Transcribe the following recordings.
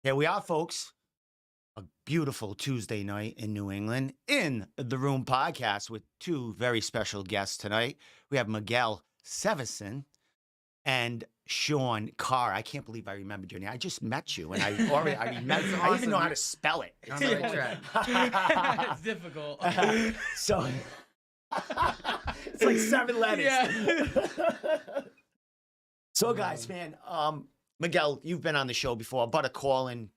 Here we are, folks. A beautiful Tuesday night in New England in the Room podcast with two very special guests tonight. We have Miguel Sevasin and Sean Carr. I can't believe I remembered your name. I just met you, and I remember. I even know how to spell it. On the right track. It's difficult. So it's like 7 letters. Yeah. So, guys, man, Miguel, you've been on the show before, but a call in.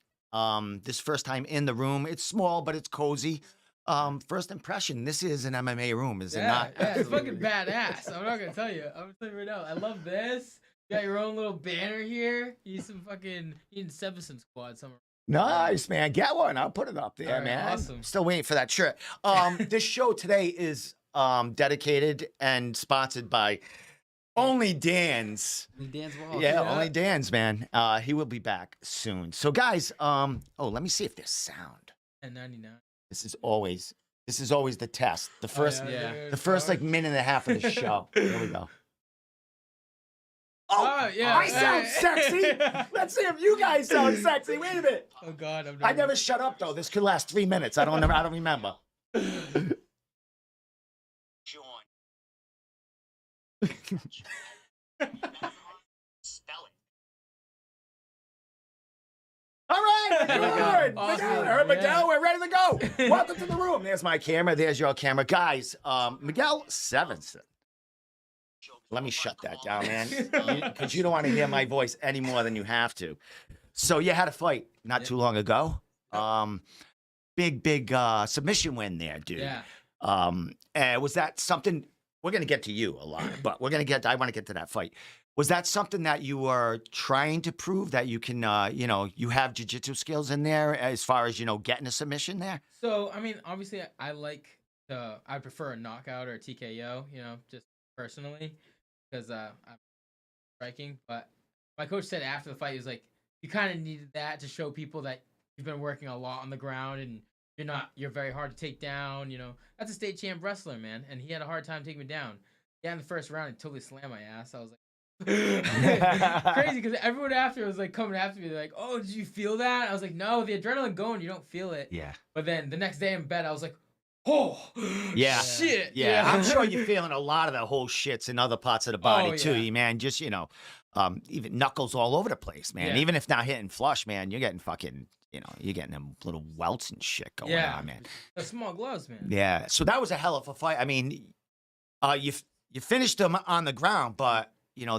This first time in the room. It's small, but it's cozy. First impression, this is an MMA room, is it not? Yeah, it's fucking badass. I'm not gonna tell you. I'm gonna tell you right now. I love this. You got your own little banner here. You need some fucking Sevasin squad somewhere. Nice, man. Get one. I'll put it up there, All right, man. awesome. Still waiting for that shirt. This show today is dedicated and sponsored by Only Dan's. Dan's Wall. Yeah, Only Dan's, man. He will be back soon. So, guys, let me see if there's sound. 10.99. This is always the test. The first, yeah. the first like minute and a half of the show. Here we go. Oh, yeah. I sound sexy. Let's see if you guys sound sexy. Wait a minute. Oh God, I'm. I never shut up though. This could last 3 minutes. I don't remember. Sean. Spell it. All right, we're good. Awesome. All right, Miguel, Yeah. we're ready to go. Welcome to the room. There's my camera. There's your camera. Guys, Miguel Sevasin. Let me shut that down, man, because you don't want to hear my voice any more than you have to. So you had a fight not too long ago. Big submission win there, dude. Yeah. Was that something? We're gonna get to you a lot, but I want to get to that fight. Was that something that you were trying to prove that you can, you have jiu-jitsu skills in there as far as, getting a submission there? So I mean, obviously, I prefer a knockout or a TKO. Just personally, because I'm striking. But my coach said after the fight, he was like, you kind of needed that to show people that you've been working a lot on the ground and you're very hard to take down. That's a state champ wrestler, man, and he had a hard time taking me down. Yeah, in the first round, he totally slammed my ass. I was like, crazy, because everyone after was like coming after me. They're like, "Oh, did you feel that?" I was like, "No, the adrenaline going, you don't feel it." Yeah. But then the next day in bed, I was like, "Oh, Yeah. shit." Yeah, I'm sure you're feeling a lot of the whole shits in other parts of the body Oh, too, yeah. man. Just even knuckles all over the place, man. Yeah. Even if not hitting flush, man, you're getting fucking, you're getting them little welts and shit going on, man. The small gloves, man. Yeah. So that was a hell of a fight. I mean, you finished them on the ground, but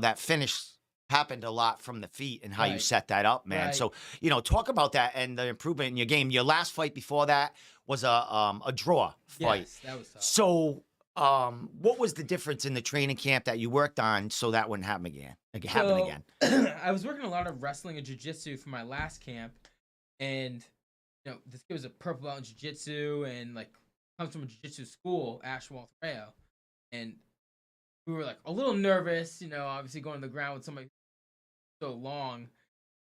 that finish happened a lot from the feet and how you Right. set that up, man. Right. So talk about that and the improvement in your game. Your last fight before that was a draw fight. Yes, that was tough. So, what was the difference in the training camp that you worked on so that wouldn't happen again? I was working a lot of wrestling and jiu-jitsu for my last camp, and this kid was a purple belt in jiu-jitsu and like comes from a jiu-jitsu school, Ashwell Rayo, and we were like a little nervous, obviously going to the ground with somebody so long.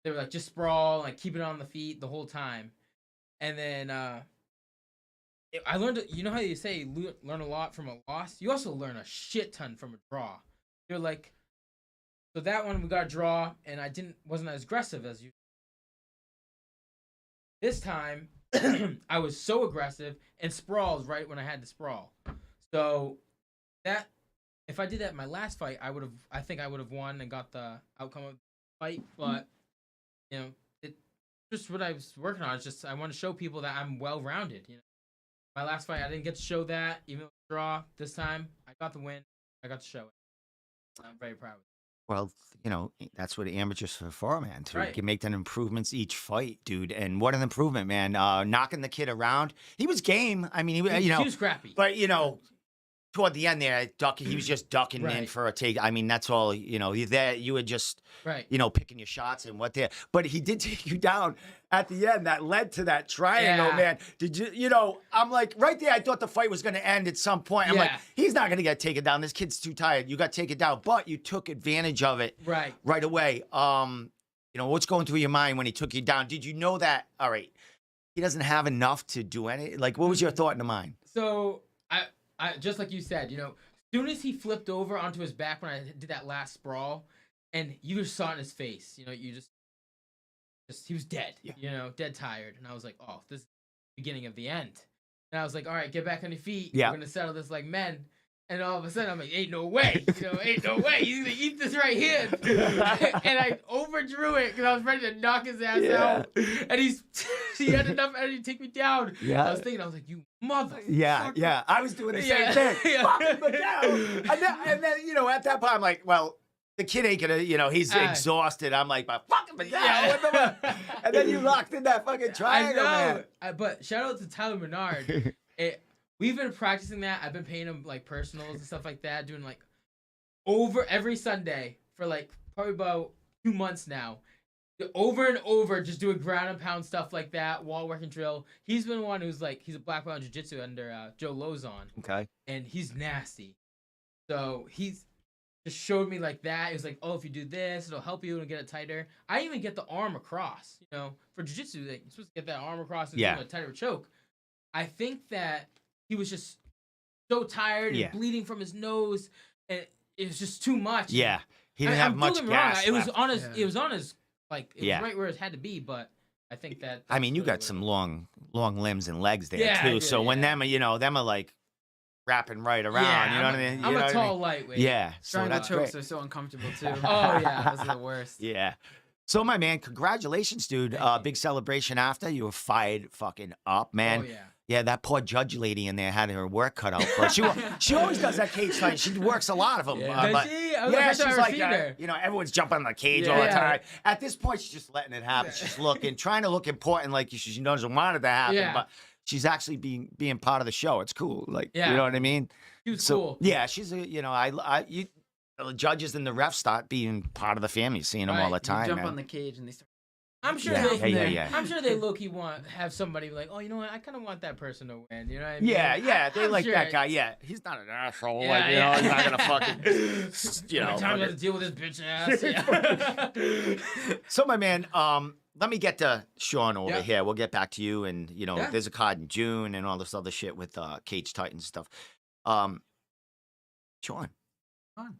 They were like, just sprawl, like keep it on the feet the whole time. And then I learned, how you say learn a lot from a loss? You also learn a shit ton from a draw. You're like, so that one we got a draw, and I wasn't as aggressive as you. This time, I was so aggressive and sprawls right when I had to sprawl. So that, if I did that in my last fight, I think I would have won and got the outcome of the fight. But it's just what I was working on. It's just I want to show people that I'm well rounded. My last fight, I didn't get to show that, even though it was a draw. This time, I got the win. I got to show it. I'm very proud. Well, that's what amateurs are for, man. To Right. make them improvements each fight, dude. And what an improvement, man. Knocking the kid around. He was game. I mean, He was scrappy. but toward the end there, he was just ducking in Right. for a take. I mean, that's all. You were just, Right. picking your shots and what there. But he did take you down at the end. That led to that triangle, Yeah. man. Did you? I'm like right there. I thought the fight was going to end at some point. I'm like, Yeah. he's not going to get taken down. This kid's too tired. You got taken down, but you took advantage of it right away. What's going through your mind when he took you down? Did you know that? All right, he doesn't have enough to do any. Like, what was your thought in the mind? So I just like you said, soon as he flipped over onto his back when I did that last sprawl, and you just saw it in his face, you just he was dead. Yeah. You know, dead tired. And I was like, oh, this is the beginning of the end. And I was like, all right, get back on your feet. Yeah. We're gonna settle this like men. And all of a sudden, I'm like, ain't no way. Ain't no way. He's going to eat this right here. And I overdrew it because I was ready to knock his ass out. And he had enough energy to take me down. Yeah. I was like, you mother. Yeah. I was doing the same thing. Yeah. Fucking Miguel. And then, at that point, I'm like, well, the kid ain't gonna, he's exhausted. I'm like, but fucking Miguel. Yeah. And then you locked in that fucking triangle, man. But shout out to Tyler Menard. We've been practicing that. I've been paying him like personals and stuff like that, doing like over every Sunday for like probably about 2 months now. Over and over, just doing ground and pound stuff like that, wall working drill. He's been one who's like, he's a black belt in jiu-jitsu under Joe Lozon. Okay. And he's nasty. So he's just showed me like that. He was like, oh, if you do this, it'll help you and get it tighter. I even get the arm across, for jiu-jitsu, like, you're supposed to get that arm across and do a tighter choke. I think that he was just so tired and bleeding from his nose, and it was just too much. Yeah, he didn't have much gas. It was on his. It was on his. Like it was Yeah. right where it had to be, but I think that. I mean, you got some long limbs and legs there too. So when them are like wrapping right around, you know what I mean? I'm You know a what I tall mean? lightweight. Yeah, so Triangle that's chokes great. are so uncomfortable too. Oh yeah, those are the worst. Yeah. So my man, congratulations, dude. Thank you. Big celebration after. You were fired fucking up, man. Oh yeah. Yeah, that poor judge lady in there had her work cut out for her. She always does that cage fight. She works a lot of them. Does but, she? I yeah, never she's seen like, her. everyone's jumping on the cage all the Yeah. time. At this point, she's just letting it happen. She's looking, trying to look important, like she doesn't want it to happen, Yeah. but she's actually being part of the show. It's cool, like you Yeah. know what I mean. She was So cool. yeah, she's the judges and the refs start being part of the family, seeing them all the Right. time. You jump man. on the cage and they start. I'm sure Yeah. I'm sure they low-key have somebody like, oh, you know what? I kind of want that person to win. You know what I mean? Yeah, they I'm like sure that guy. Yeah, he's not an asshole. Yeah, like, yeah. he's not gonna fucking, Every time I have to deal with this bitch ass. Yeah. So, my man, let me get to Sean over Yeah. here. We'll get back to you, and Yeah. there's a card in June and all this other shit with Cage Titans stuff. Sean.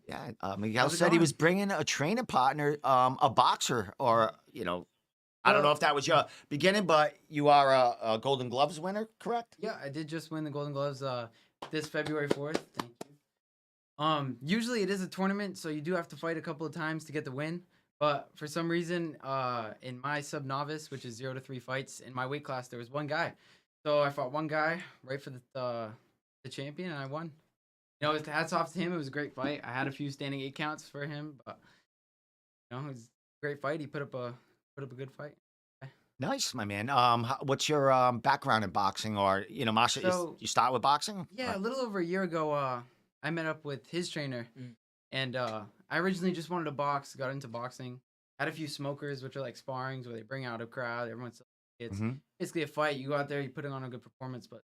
Yeah, Miguel How's it said he going? was bringing a training partner, a boxer, or I don't know if that was your beginning, but you are a Golden Gloves winner, correct? Yeah, I did just win the Golden Gloves this February 4th. Thank you. Usually it is a tournament, so you do have to fight a couple of times to get the win. But for some reason, in my sub novice, which is 0 to 3 fights in my weight class, there was one guy. So I fought one guy right for the champion, and I won. Hats off to him. It was a great fight. I had a few standing 8 counts for him, but it was a great fight. He put up a good fight. Nice, my man. What's your background in boxing, or Masha? So- You start with boxing? Yeah, a little over a year ago, I met up with his trainer, and I originally just wanted to box. Got into boxing. Had a few smokers, which are like sparrings, where they bring out a crowd. Everyone's it's Mhm. basically a fight. You go out there, you put on a good performance, but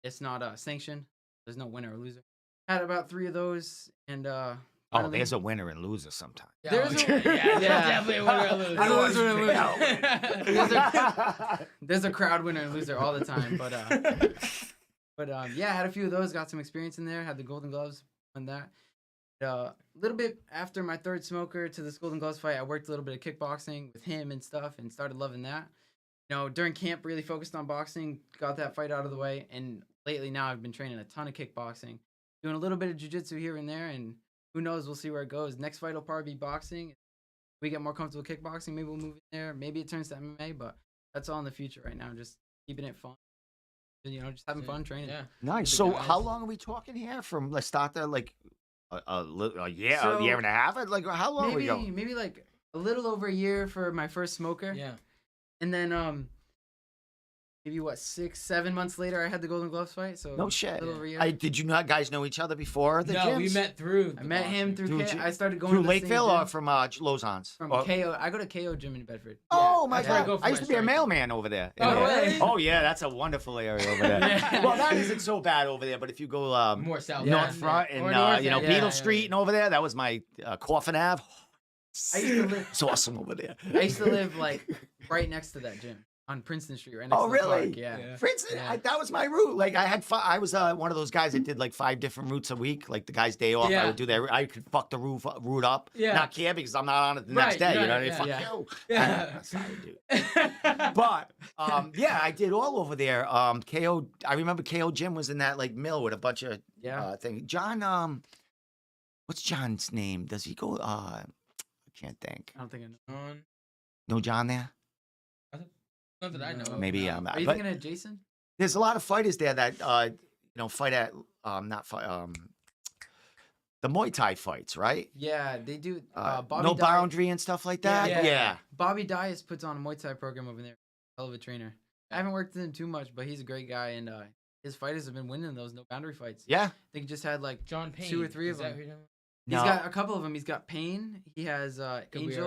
it's not sanctioned. There's no winner or loser. Had about 3 of those, and Oh, finally- there's a winner and loser sometimes. There's a- there's definitely a winner and loser. I don't Loser and want there's a crowd winner and loser all the time, but yeah, I had a few of those. Got some experience in there. Had the Golden Gloves on that. A little bit after my 3rd smoker to this Golden Gloves fight, I worked a little bit of kickboxing with him and stuff, and started loving that. During camp, really focused on boxing. Got that fight out of the way, and lately now I've been training a ton of kickboxing, doing a little bit of jiu-jitsu here and there, and who knows? We'll see where it goes. Next fight will probably be boxing. We get more comfortable kickboxing, maybe we'll move in there. Maybe it turns to MMA, but that's all in the future right now. Just keeping it fun. Just having fun training. Yeah. Nice. The So, guys. how long are we talking here? From let's start there, like a year, So, a year and a half. Like, how long are we going? Maybe like a little over a year for my first smoker. Yeah. And then maybe 6, 7 months later, I had the Golden Gloves fight. So No shit. A little over a year. Did you not guys know each other before the No, gyms? we met through. I the met him boxing. through. Through I started going through to the same Lakeville or gym. from Lozon's? From Or- KO. I go to KO gym in Bedford. Oh my that's where I god! go for I used my to be a striking. mailman over there. Oh, Yeah. really? Oh yeah, that's a wonderful area over there. Yeah. Well, that isn't so bad over there, but if you go More south. North end, Front yeah. and Or North Beetle end, yeah, Street yeah. and over there, that was my Coffin Ave. I used to live. It's awesome over there. I used to live like right next to that gym. on Princeton Street, right next Oh, to the really? park. Yeah. Yeah. Princeton, Yeah. that was my route. Like I was one of those guys that did like 5 different routes a week. Like the guy's day off, I Yeah. would do that. I could fuck the route up. Yeah. Not care because I'm not on it the next Right, day. You right, know what I mean? yeah. Fuck Yeah. you. Yeah. That's how I do. But yeah, I did all over there. KO. I remember KO Jim was in that like mill with a bunch of Yeah. things. John. What's John's name? Does he go? I can't think. I don't think I know. No John there. Not that I know. No. of, Maybe no. I'm. Are you But thinking of Jason? there's a lot of fighters there that fight at not fight the Muay Thai fights, right? Yeah, they do. Bobby No Dias- boundary and stuff like that. Yeah. Yeah. Bobby Dias puts on a Muay Thai program over there. Hell of a trainer. I haven't worked with him too much, but he's a great guy, and his fighters have been winning those no boundary fights. Yeah. I think he just had like John Payne. 2 or 3 of is that them. who you're talking He's No. got a couple of them. He's got Payne. He has Angel.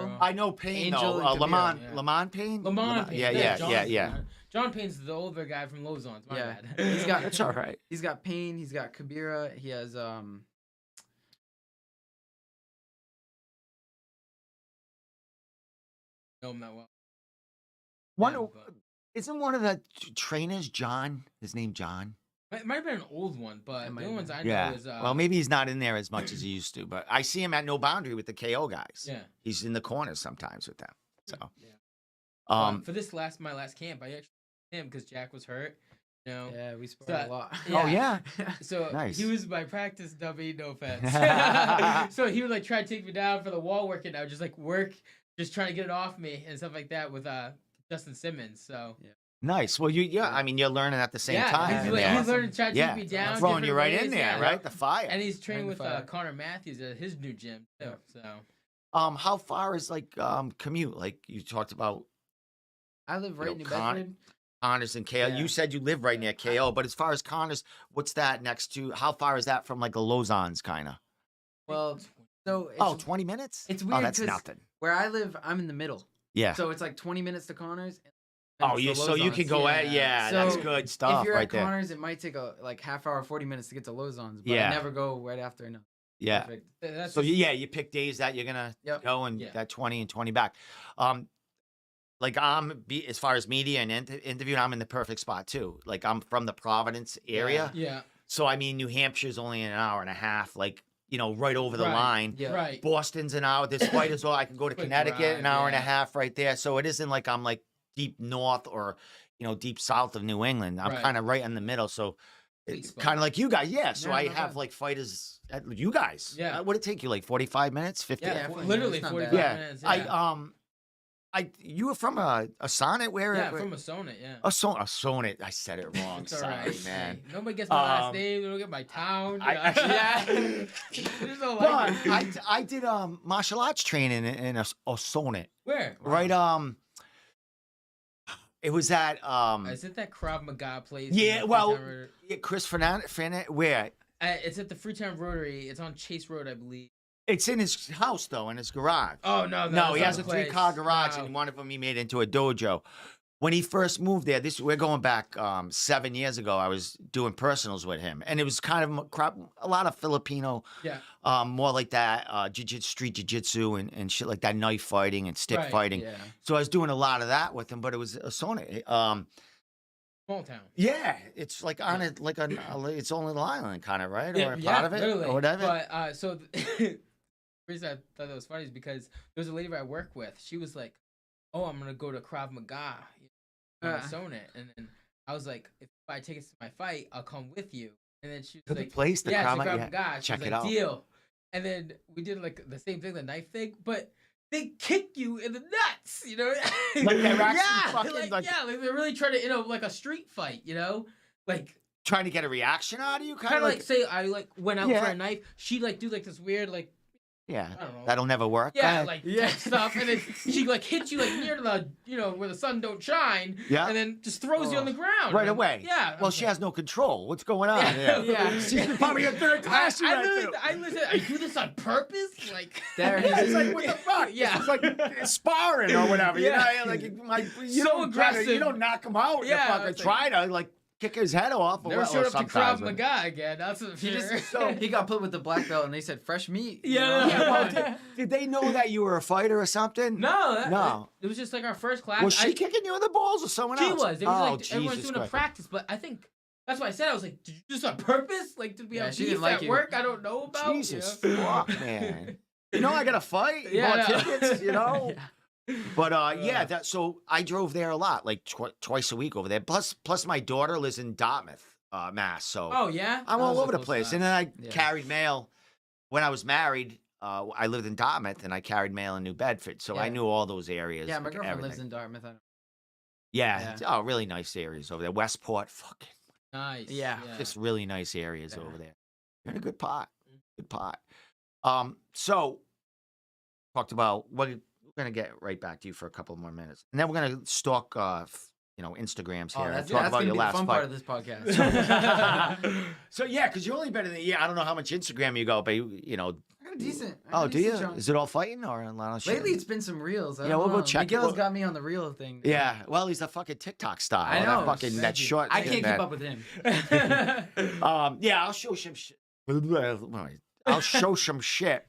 Kabira. I know Payne Angel though. and Lamont, Kabira, yeah. Lamont Payne. about? Lamont Payne. Yeah. John's- John Payne's the older guy from Lozon's. My Yeah. bad. He's got- That's all right. He's got Payne. He's got Kabira. He has know him that well. One Yeah, but- isn't one of the trainers John? His name John. It might have been an old one, but It the might only have ones I been. know Yeah. is Well, maybe he's not in there as much as he used to, but I see him at No Boundary with the KO guys. yeah. He's in the corners sometimes with them. So, Yeah. um, For my last camp, I actually him because Jack was hurt. You know. yeah, we sparred So- a lot. oh yeah, So Nice. he was my practice dummy, no offense. So he would like try to take me down for the wall work, and I would just like work, just trying to get it off me and stuff like that with Justin Simmons. So nice. Well, I mean, you're learning at the same time. he's, in like, there. he's learning to try to Yeah. take me down, Throwing you different right in ways, there, yeah. right? The fire. And he's training Bring with the fire. Connor Matthews at his new gym too. Yeah. So How far is like commute? Like you talked about I live right in New Con- Bedford. Connors and KO. Yeah. You said you live right near KO, but as far as Connors, what's that next to? How far is that from like the Lozons kind of? Well, so it's, Oh, 20 minutes? it's Oh, weird that's 'cause nothing. where I live, I'm in the middle. Yeah. So it's like 20 minutes to Connors. and Oh, it's you to so you Lozon's. can go at Yeah. that's So, good stuff If you're right at there. Connors, it might take a like half hour, 40 minutes to get to Lozon's, but Yeah. I never go right after. No. Yeah. Perfect. that's So just- you pick days that you're gonna Yep. go and Yeah. that 20 and 20 back. Like as far as media and interviewing, I'm in the perfect spot too. Like I'm from the Providence area, yeah. so I mean New Hampshire's only an hour and a half. Like right over the Right. line. Yeah. Right. Boston's an hour. This flight as well. I can go to Quick Connecticut, an ride, hour and a yeah. half right there. So it isn't like I'm like deep north or deep south of New England. I'm Right. kind of right in the middle. So Sweet it's spot. kind of like you guys. Yeah. So Yeah, I not have bad. like fighters. You guys. Yeah. Would it take you like 45 minutes? 50? Yeah, definitely, literally it's not 45 bad. Yeah. minutes. Yeah. You were from a sonnet where? Yeah, from a sonnet, yeah. a sonnet. I said it wrong. It's all Sorry, right. man. Hey, nobody gets my last Um, name. They don't get my town. Yeah. There's no But like I did martial arts training in a sonnet. Where? Right. It was at Is it that Krav Maga place? yeah, in well, Freetown Rotary? Chris Fernandez. Where? It's at the Freetown Rotary. It's on Chase Road, I believe. It's in his house though, in his garage. Oh no, No, he that's has a not the place. 3-car garage, No. and one of them he made into a dojo. When he first moved there, we're going back 7 years ago. I was doing personals with him, and it was kind of a lot of Filipino, Yeah. more like that street jiu-jitsu and shit like that, knife fighting and stick Right, fighting. Yeah. So I was doing a lot of that with him, but it was a sonnet. Small town. Yeah, it's like on it, like it's on an island, kind of, right, or Yeah, part of it, literally. or whatever. But so the reason I thought that was funny is because there was a lady I work with. She was like, "Oh, I'm gonna go to Krav Maga, on a sonnet," and then I was like, "If I take it to my fight, I'll come with you." And then she was To the like, place, the "Yeah, Krav to Krav Maga, Maga." She check was it like, out. "Deal." And then we did like the same thing, the knife thing, but they kick you in the nuts, you know? Like they're actually yeah, fucking, like- they're really trying to, like a street fight, like Trying to get a reaction out of you, kind of like say I like went out Yeah. for a knife. She like do like this weird like yeah, I don't know. that'll never work. Go Yeah, ahead. like Yeah. stuff, and then she like hits you like near the where the sun don't shine, Yeah. and then just throws you on the ground Right and- away. Yeah. Well, she has no control. What's going on? Yeah. Yeah. She's probably a third class. I listen. I do this on purpose, like. There it Yeah, is. it's like what the fuck? Yeah. It's like sparring or whatever. Yeah. You know, like you So don't try to, you aggressive. don't knock them out. Yeah, You fucking it's try to like kick his head off. Never or showed up to sometimes, Krav but- Maga again. That's what He just So- he got put with the black belt, and they said fresh meat. you Yeah, know? Yeah, well, did they know that you were a fighter or something? No. It was just like our first class. Was she kicking you in the balls or someone She else? was. It was Oh, like everyone's Jesus doing a Christ. practice, but I think that's why I said I was like, did you do this on purpose? Like, did we Yeah, have she beef didn't like at you. work? I don't know about. Jesus you know? fuck, man. You know I got to fight. You Yeah, bought I know. tickets, you know? Yeah. But yeah, so I drove there a lot, like twice a week over there. Plus my daughter lives in Dartmouth, Mass. So Oh yeah. I'm Oh, all so over the close to place. that. And then I Yeah. carried mail when I was married. I lived in Dartmouth, and I carried mail in New Bedford, so I Yeah. knew all those areas. Yeah, my like, girlfriend lives everything. in Dartmouth. Yeah, Yeah. oh, really nice areas over there. Westport, fucking Nice. Yeah. just really nice areas Yeah. over there. You're in a good pot. Good pot. So talked about we're gonna get right back to you for a couple more minutes, and then we're gonna stalk, Instagrams Oh, here and that's talk about gonna your be last the fun fight. part of this podcast. So yeah, because you're only been in the year. I don't know how much Instagram you go, but you know. I got a decent. I got Oh, a do you? decent chunk. Is it all fighting or a lot of shit? Lately, it's been some reels. I Yeah, don't we'll go know. check it. Miguel's We'll- got me on the reel thing. Yeah, well, he's a fucking TikTok star. I Oh, know. That fucking Thank that you. short. I shit, can't man. keep up with him. Yeah, I'll show some shit. I'll show some shit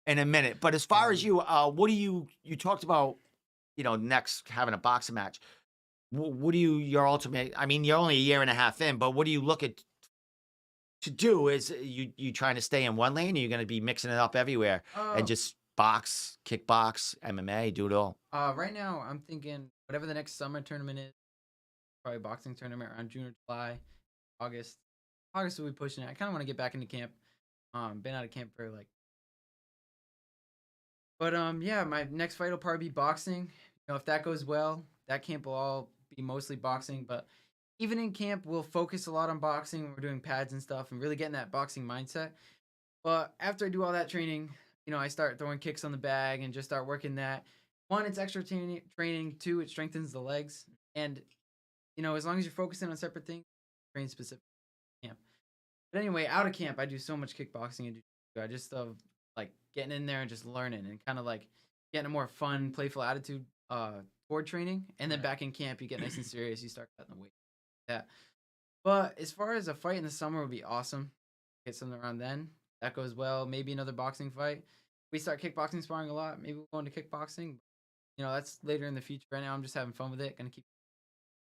in a minute. But as far as you, what do you talked about, next having a boxing match. What do your ultimate, I mean, you're only a year and a half in, but what do you look at to do? Is you trying to stay in one lane, or you're going to be mixing it up everywhere and just box, kickbox, MMA, do it all? Right now, I'm thinking whatever the next summer tournament is, probably a boxing tournament around June or July, August. August will be pushing it. I kind of want to get back into camp. Been out of camp for but yeah, my next fight will probably be boxing. If that goes well, that camp will all be mostly boxing. But even in camp, we'll focus a lot on boxing. We're doing pads and stuff, and really getting that boxing mindset. But after I do all that training, I start throwing kicks on the bag and just start working that. One, it's extra training. Two, it strengthens the legs. And, as long as you're focusing on separate things, train specific camp. But anyway, out of camp, I do so much kickboxing and jiu-jitsu. I just love, getting in there and just learning and kind of, getting a more fun, playful attitude toward training. And then Right. back in camp, you get nice and serious. You start cutting the weight. Yeah. But as far as a fight in the summer would be awesome. Get something around then. That goes well. Maybe another boxing fight. We start kickboxing sparring a lot. Maybe we'll go into kickboxing. That's later in the future. Right now, I'm just having fun with it. Gonna keep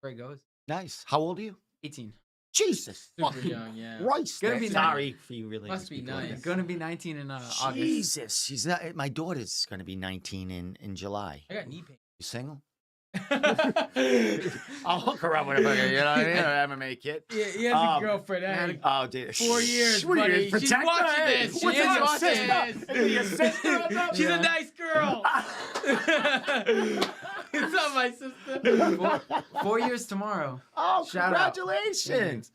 where it goes. Nice. How old are you? 18. Jesus Super fucking young, yeah. Christ. Gonna be Sorry for you really. Must be nice. Gonna be 19 in August. Jesus. She's not, my daughter's going to be 19 in July. I got knee pain. You single? Yeah, I'll hook her up with a fucking, an MMA kid. he has a girlfriend. eh? Oh, dude. 4 years, What are you, buddy. She's protect her? watching Hey, this. what's She is your watching sister? this. Is it your sister or something? She's Yeah. a nice girl. It's not my sister. 4 years tomorrow. Oh, Shout out. congratulations.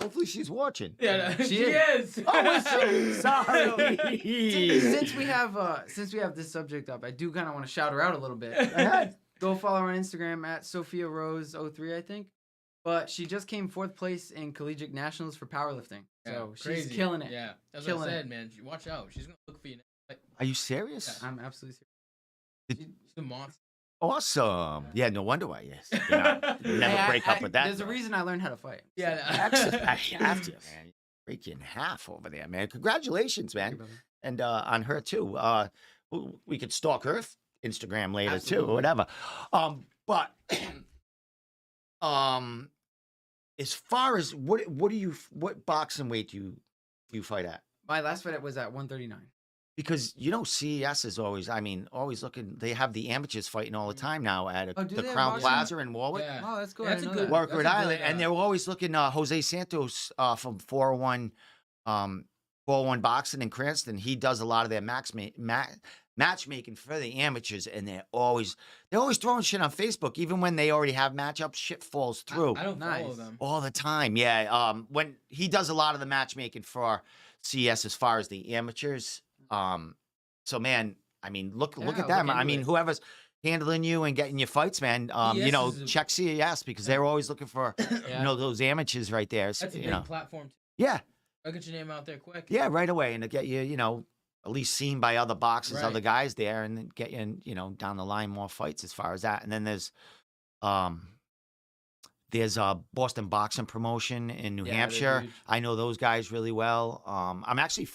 Hopefully she's watching. Yeah, no, She she is. is. Oh, is she? Sorry. Since we have this subject up, I do kind of want to shout her out a little bit. ahead. Go follow her on Instagram at Sophia Rose 03, I think. But she just came 4th place in collegiate nationals for powerlifting. So she's crazy. killing it. Yeah, that's Killing what I it. said, man. Watch out. She's gonna look for you. Are you serious? I'm absolutely She's a monster. Awesome. Yeah, no wonder why. Yes. Never Hey, break up with that. There's a girl. reason I learned how to fight. Yeah. Excellent. I have to, man. Break you in half over there, man. Congratulations, man. And on her too. We could stalk her Instagram later too, Absolutely. or whatever. But as far as what boxing weight do you fight at? My last fight was at 139. Because CES is always looking. They have the amateurs fighting all the time now at Oh, do the they have Crown boxing? Plaza in Warwick. Yeah. Oh, that's cool. Yeah, I that's didn't a know good that. work. Warwick, That's a Island, good, and they're always looking. Jose Santos from 401 Boxing in Cranston. He does a lot of their matchmaking for the amateurs, and they're always throwing shit on Facebook. Even when they already have matchups, shit falls through I don't follow Nice. them. all the time. Yeah, when he does a lot of the matchmaking for CS as far as the amateurs. So man, I mean, look Yeah, at look them. I into mean, it. whoever's handling you and getting your fights, man. CES is a- Check CES because they're always looking for Yeah. those amateurs right there. That's a big platform. Yeah, I'll get your name out there quick. yeah, right away, and to get you, at least seen by other boxers, Right. other guys there, and then get you, down the line more fights as far as that. And then there's There's a Boston boxing promotion in New Yeah, they're Hampshire. huge. I know those guys really well. I'm actually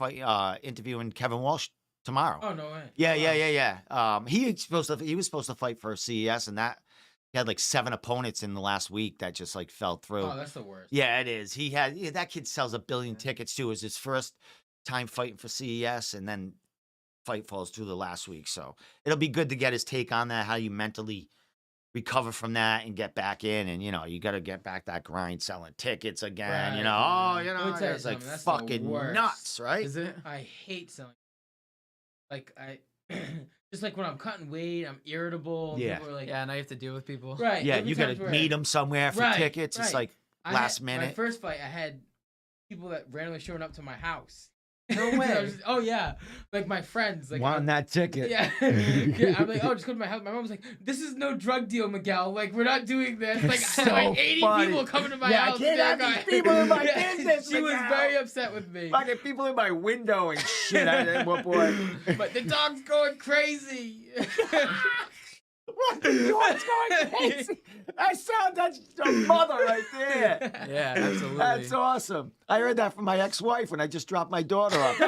interviewing Kevin Walsh tomorrow. Oh no way. Yeah, Wow. yeah. He was supposed to fight for CES, and that he had like 7 opponents in the last week that just like fell through. Oh, that's the worst. Yeah, it is. That kid sells 1 billion tickets too. It was his first time fighting for CES, and then fight falls through the last week. So it'll be good to get his take on that, how you mentally recover from that and get back in. And you got to get back that grind, selling tickets again. Right. Oh, Let me tell you it's like something, that's the fucking worst. nuts, right? Is it? I hate selling. Like I, just like when I'm cutting weight, I'm irritable. Yeah. People are like, Yeah, now you have to deal with people. right. Yeah, there'll be you got times to where- meet them somewhere for Right, tickets. It's right. like I last had, minute. My first fight, I had people that randomly showing up to my house. No I way. was just- oh yeah, like my friends. Like Wanting that ticket. Yeah. Yeah, I'm like, oh, just go to my house. My mom was like, this is no drug deal, Miguel. Like, we're not doing this. Like, So like 80 funny. people coming to my Yeah, I house. can't they're have these going- people in my Yeah, business, She was Miguel. very upset with me. Fucking people in my window and shit at one point. But the dog's going crazy. What? The dog's going crazy. That's your mother right there. Yeah, absolutely. That's awesome. I heard that from my ex-wife when I just dropped my daughter off.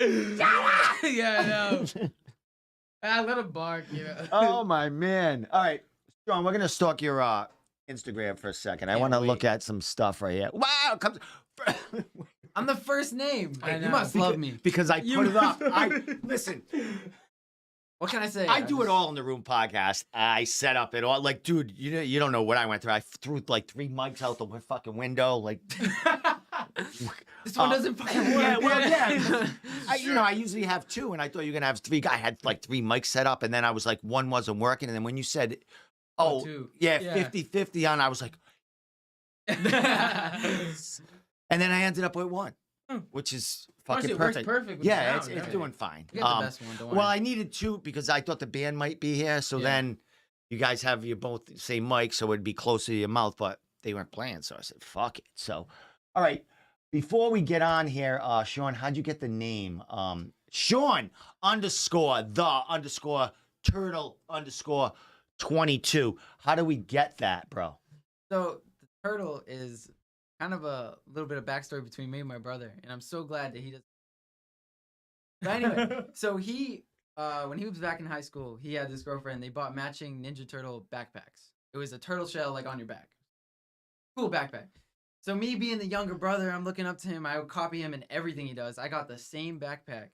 Yeah, I know. I let him bark, Oh my man. All right, Sean, we're gonna stalk your Instagram for a second. I Can't want to wait. look at some stuff right here. Wow, comes I'm the first name. I You know. must love me. because I You- put it up. Listen. What can I say? I do it all in the room podcast. I set up it all. Like, dude, you don't know what I went through. I threw like 3 mics out the fucking window. Like, This one doesn't fucking work. yeah, well, yeah. I usually have 2, and I thought you were gonna have 3. I had like 3 mics set up, and then I was like, 1 wasn't working, and then when you said, Oh, oh, 2. yeah, Yeah. 50-50 on, I was like, and then I ended up with 1, which is fucking Honestly, it works perfect. perfect with Yeah, the it's sound, doing fine. You got the best one, don't worry. Well, I needed 2 because I thought the band might be here. So Yeah. then you guys have you both the same mic, so it'd be closer to your mouth, but they weren't playing. So I said, fuck it. So, all right. Before we get on here, Sean, how'd you get the name? Sean _turtle_22. How do we get that, bro? So the turtle is kind of a little bit of backstory between me and my brother, and I'm so glad that he does. But anyway, so he, when he was back in high school, he had this girlfriend. They bought matching Ninja Turtle backpacks. It was a turtle shell like on your back. Cool backpack. So me being the younger brother, I'm looking up to him. I would copy him in everything he does. I got the same backpack,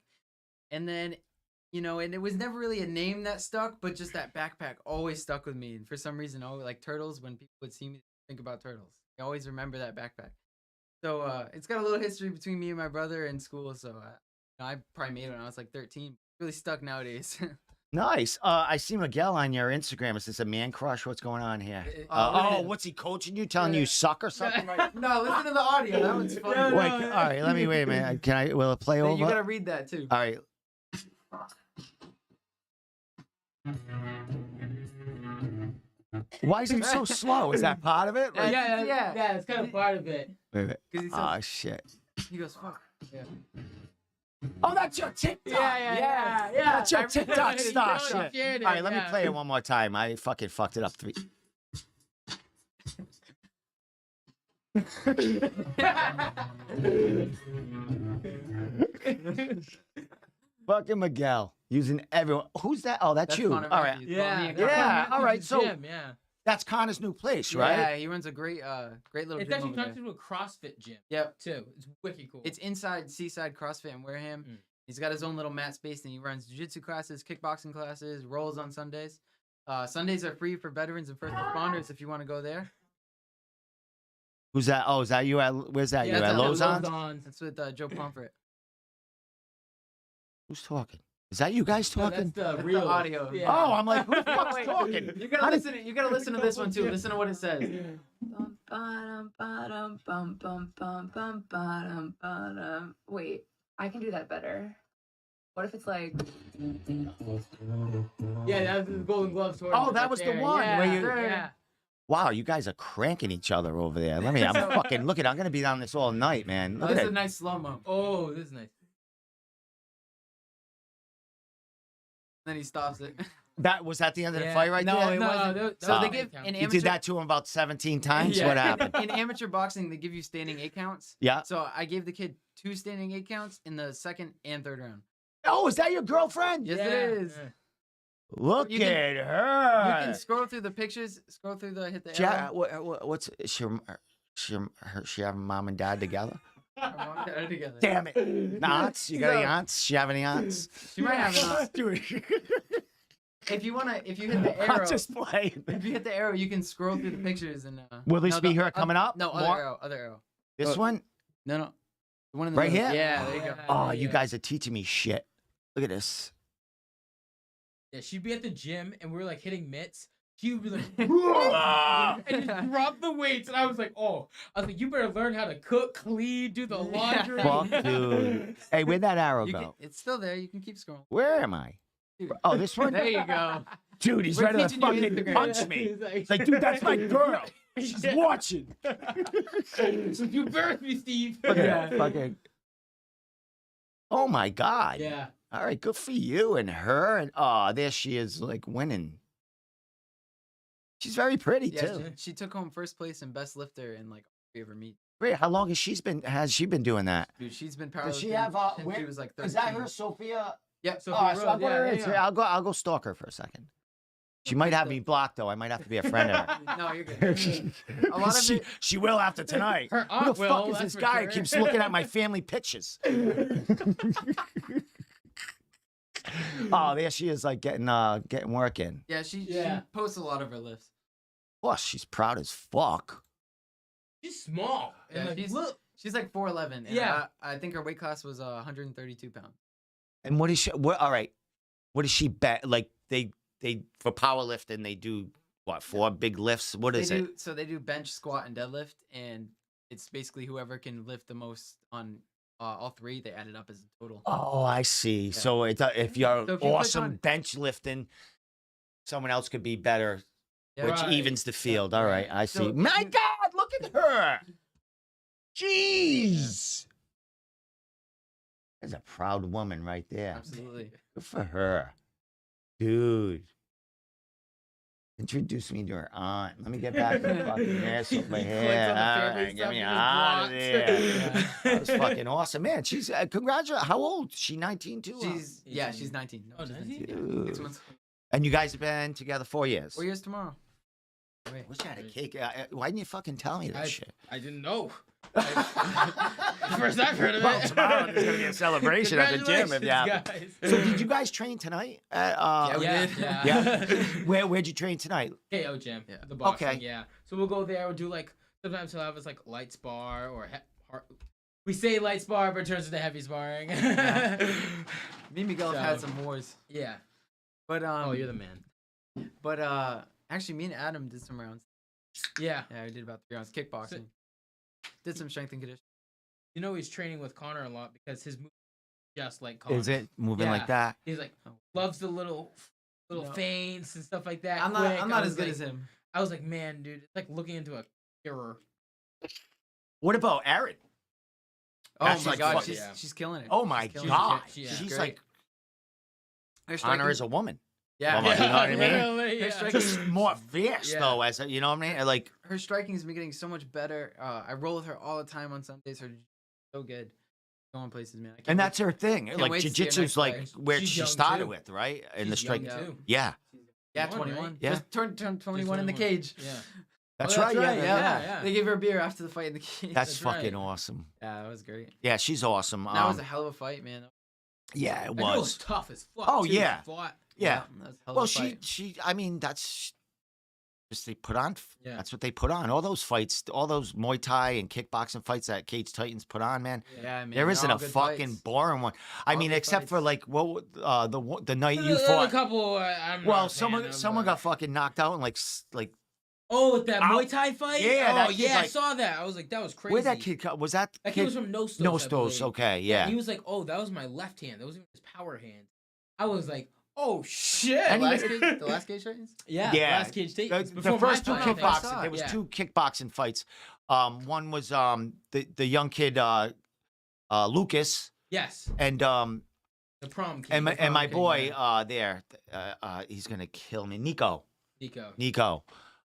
and then, and it was never really a name that stuck, but just that backpack always stuck with me. And for some reason, like turtles, when people would see me think about turtles, I always remember that backpack. So it's got a little history between me and my brother in school. So I probably made it when I was like 13. Really stuck nowadays. Nice. I see Miguel on your Instagram. Is this a man crush? What's going on here? What's he coaching you? Telling you suck or something? Right? No, listen to the audio. That one's funny. Wait, all right, let me wait a minute. Will it play over? You gotta read that too. All right. Why is it so slow? Is that part of it? Like, Yeah. It's kind of part of it. wait a minute. 'Cause he says- Oh, shit. He goes, fuck. Yeah. Oh, that's your TikTok. Yeah. That's your I TikTok remember star it. shit. Shared it, All right, let me yeah. play it one more time. I fucking fucked it up 3. Fucking Miguel using everyone. Who's that? Oh, that's you. All Connor right. Matthews. Well, me and Yeah. Connor. all right, so- Gym, yeah. That's Connor's new place, right? Yeah, he runs a great little It's gym actually over there. connected to a CrossFit gym Yep. too. It's wicked cool. It's inside Seaside CrossFit in Wareham. Mm. He's got his own little mat space, and he runs jiu-jitsu classes, kickboxing classes, rolls on Sundays. Sundays are free for veterans and first responders if you want to go there. Who's that? Oh, is that you? Where's that? yeah, you it's at at Lozon's? Lozon's. That's with Joe Pomfret. Who's talking? Is that you guys No, talking? that's the That's real the audio. Yeah. Oh, I'm like, who the fuck's Wait, talking? You gotta listen. You gotta listen to this one too. Listen to what it says. Bum, ba-dum, ba-dum, bum, bum, bum, bum, ba-dum, ba-dum. Wait, I can do that better. What if it's like, Yeah, that was the Golden Gloves tournament. Oh, that right was the there. one Yeah, where you- yeah. Wow, you guys are cranking each other over there. I'm fucking look at. I'm gonna be on this all night, man. Oh, Look this at is a it. nice slow mo. Oh, this is nice. Then he stops it. That was at the end of the Yeah. fight right No, there? it wasn't. that So was they an give 8 count. in You amateur. did that to him about 17 times? Yeah. What happened? In amateur boxing, they give you standing 8 counts. Yeah. So I gave the kid 2 standing 8 counts in the second and third round. Oh, is that your girlfriend? Yes, it is. Yeah. Look You can- at You her. can scroll through the pictures, scroll through the hit the She, arrow. what's she have mom and dad together? Our mom and dad are together. Damn it. Aunts? You got any aunts? She have any aunts? She might have an aunt. Dude, If you hit the I'm arrow, just playing. if you hit the arrow, you can scroll through the pictures and. Will this no, be the her coming up? No, other More? arrow, other arrow. This one? No. The one in the Right middle. here? Yeah, there you go. Oh, you Yeah. guys are teaching me shit. Look at this. Yeah, she'd be at the gym and we were like hitting mitts. She would be like, and just drop the weights, and I was like, oh, I was like, you better learn how to cook, clean, do the laundry. Fuck, dude. Hey, where'd that arrow You go? can, it's still there. You can keep scrolling. Where am I? Dude. Oh, this one? There you go. Dude, he's We're ready to teaching you fucking Instagram. punch me. It's like, dude, that's my girl. She's watching. So you embarrassed me, Steve. Look at Yeah. that fucking. Oh my God. Yeah. All right, good for you and her. And oh, there she is, like winning. She's very pretty Yeah, too. she took home first place in best lifter in like 3 of her meets. Wait, how long has she been doing that? Dude, she's been Does powerlifting she have, since where- she was like 13. Is that her, Sophia? Yep. So- Oh, Sophia so I'll Rose, go, yeah, to her yeah. Instagram. I'll go stalk her for a second. She might have me blocked though. I might have to be a friend of her. No, you're good. A lot of she, it- she will after tonight. Her Who aunt the will, fuck is that's this for guy who sure. keeps looking at my family pictures? Oh, there she is, like getting work in. Yeah, she Yeah. posts a lot of her lifts. Plus, she's proud as fuck. She's small. And Yeah, like, she's- look. She's like 4'11". And Yeah. I think her weight class was 132 pounds. And what is she? All right, what does she bet? Like they for powerlifting, they do what 4 big lifts? What is it? So they do bench, squat, and deadlift, and it's basically whoever can lift the most on all 3. They add it up as a total. Oh, I see. So if you're So if you click awesome on- bench lifting, someone else could be better, Yeah. which Right. evens the field. All right, I see. So if My you- God, look at her. Jeez. There's a proud woman right there. Absolutely. Good for her. Dude. Introduce me to her aunt. Let me get back to the fucking ass over Clicks here. on the All family right, get stuff, me you just out of blocked. there. Yeah. That was fucking awesome. Man, she's, congratulations. How old? She 19 too? huh? She's 19. No, Oh, she's 19? 19. 6 Dude. months. And you guys have been together 4 years? 4 years tomorrow. Wait. Wish I had a cake. Why didn't you fucking tell me that shit? I didn't know. First I've heard of Well, it. tomorrow there's gonna be a celebration at the gym if you have. Congratulations, So did you guys train tonight? Yeah, we guys. did. Yeah. Where'd you train tonight? KO gym. Yeah. The boxing, Okay. yeah. So we'll go there. We'll do like sometimes he'll have us like light spar or we say light spar, but it turns into heavy sparring. Yeah. Me and Miguel have had So- some wars. Yeah. But Oh, you're the man. But actually, me and Adam did some rounds. Yeah. Yeah, we did about 3 rounds kickboxing. Did some strength and conditioning. You know he's training with Connor a lot because his move is just like Connor. Is it moving like Yeah. that? He's like Oh. loves the little No. feints and stuff like that. I'm quick. not I as was good like- as him. I was like, man, dude, it's like looking into a mirror. What about Erin? Oh That's my like god, fucking- she's killing it. Oh my She's killing it. God. Yeah. She's Great. like Her Honor striking- is a woman. Yeah, Oh my- you know what I mean? Literally, Her yeah. striking- Just more fierce Yeah. though, as a, you know what I mean? Like her striking's been getting so much better. I roll with her all the time on Sundays. Her so good. Going places, man. I can't and wait- that's her thing. Can't Like wait to see her jiu-jitsu's next like fight. where She's she young, started too. with, right? In the She's young, strike. too. Yeah. yeah, 21, 21. right? Yeah. Just turned 21 in the 21. cage. Yeah. That's Oh, right. that's right, Yeah. yeah. They gave her a beer after the fight in the cage. That's That's fucking right. awesome. yeah, that was great. Yeah, she's awesome. That was a hell of a fight, man. yeah, it That girl was was. tough as fuck. Oh, too. yeah. She fought. Yeah. that was a hell Well, of a fight. she. I mean, that's just they put on. Yeah. That's what they put on. All those fights, all those Muay Thai and kickboxing fights that Cage Titans put on, man. Yeah, man. There they're isn't all a good fucking fights. boring one. I All mean, good except for fights. like the night you A fought. couple. I'm Well, not a fan of, someone but- got fucking knocked out and like Oh, with that Ow. Muay Thai fight. Yeah, Oh, that kid's yeah. I like- saw that. I was like, that was crazy. where that kid was that That kid kid was from No Stos. No I Stos. believe. Okay, yeah. He was like, oh, that was my left hand. That wasn't even his power hand. I was like, oh shit. And The he- last cage, the last cage Titans? yeah. Yeah. Last cage take. The first two fight. kickboxing. There was Yeah. two kickboxing fights. One was the young kid Lucas Yes. and The prom king. And my prom king, boy yeah. he's gonna kill me. Nico. Nico.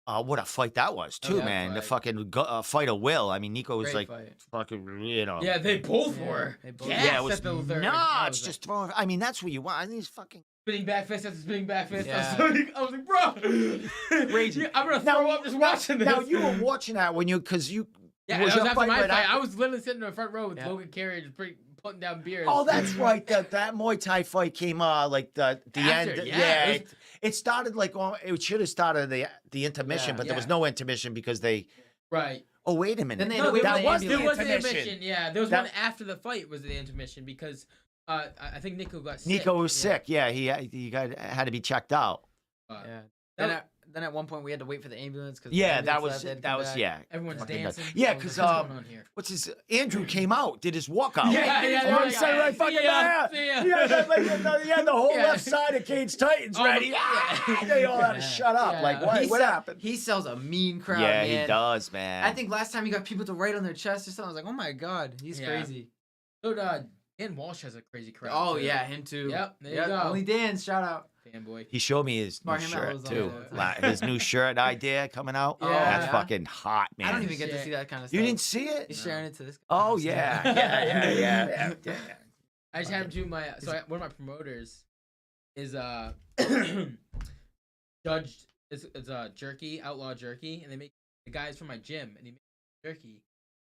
What a fight that was too, Yeah, man. The fight. fucking fight of will. I mean, Nico was Great like fight. fucking, you know. Yeah, they both Yeah, were. they both- gassed Yeah, it was at the third. nuts. Just throwing. I mean, that's what you want. I mean, these fucking. spinning back fist after spinning back fist. Yeah. I was like, bro, Crazy. I'm gonna throw up just watching this. Now you were watching that when because you. Yeah, it was was your after fight my right fight. after- I was literally sitting in the front row with Yeah. Logan Carey just putting down beers. Oh, that's right. That Muay Thai fight came like the After, end. yeah, it It started like it should have started the intermission, Yeah. but there was Yeah. no intermission because they. right. Oh wait a minute. Then they No, had to wait there for that the was the There ambulance. was the intermission. intermission. Yeah, there was That- one after the fight was the intermission because I think Nico got sick. Nico was Yeah. sick. Yeah, he had to be checked out. Uh, Yeah. that- Then at one point we had to wait for the ambulance because Yeah, that was yeah. Everyone's Fucking dancing. Yeah, I was 'cause, like, what's going on here? What's his Andrew came out, did his walkout. Yeah, yeah, Oh, yeah, he said yeah. right fucking See ya, there. see ya. He had the whole Yeah. left side of Cage Titans Oh, ready. yeah. Ah, they all had to Yeah. shut up. Yeah. Like, what happened? He sells a mean crowd, Yeah, man. he does, man. I think last time he got people to write on their chest or something. I was like, oh my god, he's Yeah. crazy. So Dan Walsh has a crazy crowd. Oh too. yeah, him too. Yep, there you Yep, go. Only Dan's shout out. Fanboy. He showed me his new Smart him out, shirt was too. on the- His new shirt idea coming out. Yeah. That's Yeah. fucking hot, man. I don't even get to Shit. see that kind of stuff. You didn't see it? He's No. sharing it to this guy. Oh yeah, yeah. I just had him do my. So one of my promoters is judged. It's jerky, outlaw jerky, and they make the guys from my gym, and he makes jerky.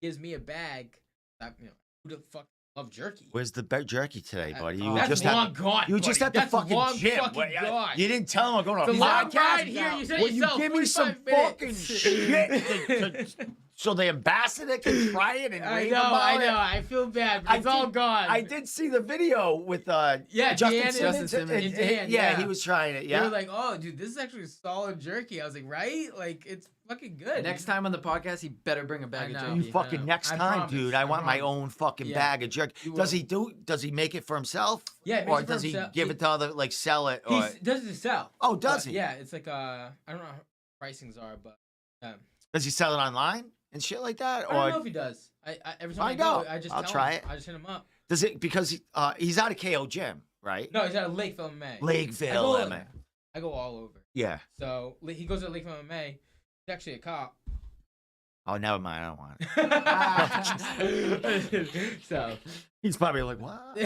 Gives me a bag. Who the fuck love jerky? Where's the jerky today, buddy? You That's just long had. gone. You just buddy. at the That's fucking long gym. fucking What, gone. You didn't tell him I'm going to The a long podcast. ride here. You said Will yourself. you give me some 45 fucking minutes. shit so the ambassador can try it and I rave know. about I it? know. I feel bad. But it's all gone. I did see the video with Yeah, Justin Dan and- Simmons. Justin Simmons. And Dan, yeah, yeah. he was trying it. They Yeah. were like, "Oh, dude, this is actually solid jerky." I was like, "Right? Like, it's fucking good." Next time on the podcast, he better bring a bag I of know. You jerky. fucking know. next I time, promise, dude. I I want my promise. own fucking Yeah. bag of jerky. You Does will. Does he make it for himself? Yeah, he makes Or it for does he himself. give it to other, like sell it? Or He does it sell. oh, does But, he? Yeah, it's like I don't know how pricings are, but Does he sell it online and shit like that? I don't know Or if he does. I every time I Find go, out. I just I'll tell try him. it. I just hit him up. does it because he's out of KO Gym, right? No, he's at Lakeville MMA. Lakeville, I go, MMA. I go all over. Yeah. So he goes to Lakeville MMA. He's actually a cop. Oh, never mind. I don't want it. So He's probably like, what?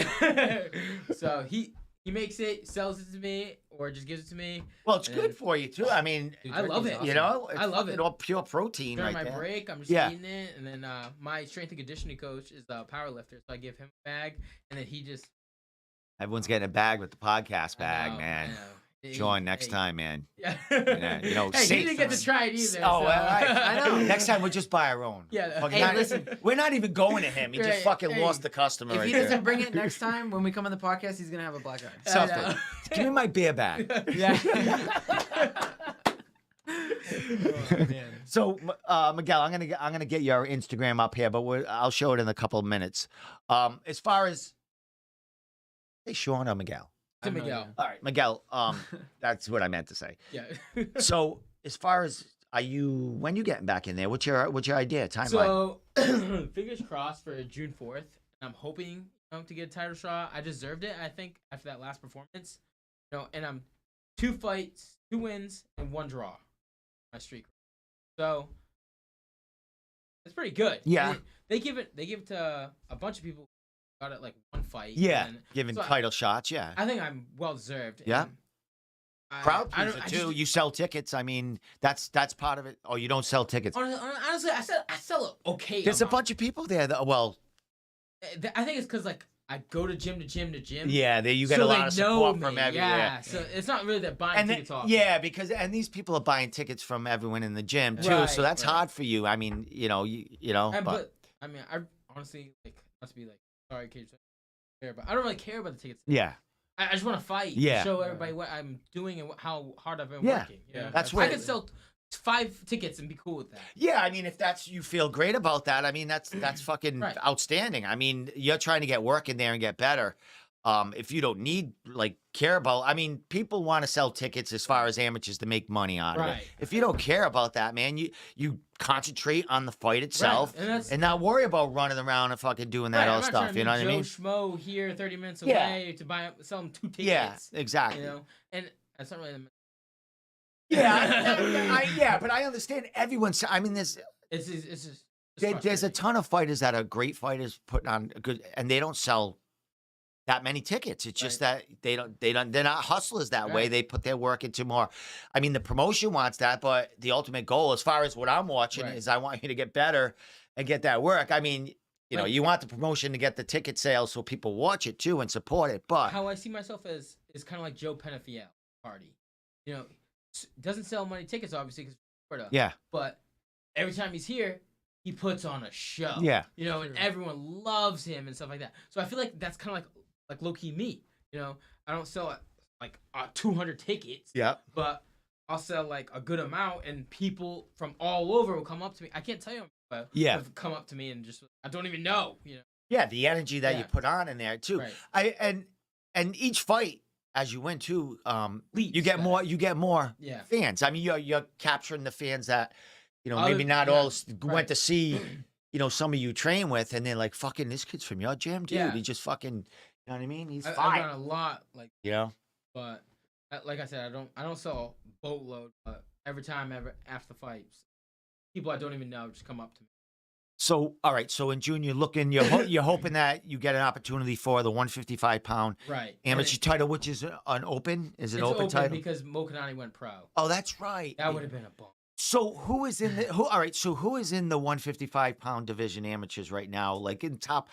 so he makes it, sells it to me, or just gives it to me. Well, it's And good then- for you too. I mean, Dude, I love jerky's it. awesome. you know, it's I love fucking it. all pure protein During right my there. break, I'm just Yeah. eating it, and then my strength and conditioning coach is a power lifter, so I give him a bag, and then he just Everyone's getting a bag with the podcast I bag, know, man. I know. He- Join next hey. time, man. Yeah. Yeah, you know, hey, safe he didn't get to from- try it either. Oh, so. all right. I know. Next time we'll just buy our own. Yeah. Fucking Hey, not- listen. We're not even going to him. He just Right, fucking hey. lost the customer. If right he there. doesn't bring it next time when we come on the podcast, he's gonna have a black eye. I Something. know. Give me my beer bag. Yeah. Oh, man. So, Miguel, I'm gonna get your Instagram up here, but I'll show it in a couple of minutes. As far as hey, Sean or Miguel. To I have no Miguel. idea. All right, Miguel. That's what I meant to say. Yeah. So, as far as when you getting back in there? What's your idea timeline? So, fingers crossed for June 4th. I'm hoping to get a title shot. I deserved it, I think, after that last performance. And I'm 2 fights, 2 wins, and 1 draw. My streak. So it's pretty good. Yeah. They give it to a bunch of people who got it like 1 fight. Yeah, and giving so title shots. Yeah, I think I'm well deserved. Yeah. and crowd I pleaser don't- I too. just- You sell tickets. I mean, that's part of it. Oh, you don't sell tickets. Honestly, I sell it okay. There's a amount. bunch of people there. Well, I think it's because like I go to gym to gym to gym. yeah, you get so a lot they of know support me. from everywhere. Yeah, so it's not really that buying And tickets off. yeah, because these people are buying tickets from everyone in the gym too, Right, so that's right. hard for you. I mean, you know, But I mean, I honestly like not to be like sorry, Cage, but I don't really care about the tickets. yeah, I just want to fight. Yeah. And show everybody what I'm doing and how hard I've been Yeah. working. Yeah. That's I what- could sell 5 tickets and be cool with that. yeah. I mean, if that's you feel great about that, I mean, that's fucking Right. outstanding. I mean, you're trying to get work in there and get better. if you don't need care about, I mean, people want to sell tickets as far as amateurs to make money out of it. Right. If you don't care about that, man, you concentrate on the fight itself And and not worry about running around and fucking doing that Right, all I'm not stuff. trying to You know what I meet mean? Joe Schmo here, 30 minutes Yeah. away to sell them 2 tickets. Yeah, exactly. You know, and that's not really. Yeah, but I understand everyone's. I mean, It's just. there's a frustrating. ton of fighters that are great fighters putting on a good, and they don't sell that many tickets. It's just that they're not hustlers that way. Right. They put their work into more. I mean, the promotion wants that, but the ultimate goal, as far as what I'm watching, Right. is I want you to get better and get that work. I mean, Like- you want the promotion to get the ticket sales so people watch it too and support it. But How I see myself is kind of like Joe Penafiel party. You know, doesn't sell many tickets obviously because Florida. yeah, But every time he's here, he puts on a show. Yeah. You know, and everyone loves him and stuff like that. So I feel like that's kind of like low key me. You know, I don't sell 200 tickets. yeah. But I'll sell like a good amount, and people from all over will come up to me. I can't tell you, but Yeah. have come up to me and just I don't even know. You know, Yeah, the energy that you Yeah. put on in there too. Right. And each fight as you win too, Leaps you get better. more Yeah. fans. I mean, you're capturing the fans that Other- maybe not yeah, all went right. to see some of you train with, and they're like, fucking, this kid's from your gym, dude. Yeah. He just fucking, you know what I mean? He's I've fine. done a lot but like I said, I don't sell a boatload, but every time after fights, people I don't even know just come up to me. So, all right. So in June, you're hoping that you get an opportunity for the 155-pound Right. amateur title, which is an open. Is it It's an open title? because Mo Kanani went pro. Oh, that's right. That would have been a bump. So who is in the all right? So who is in the 155-pound division amateurs right now? Like in top,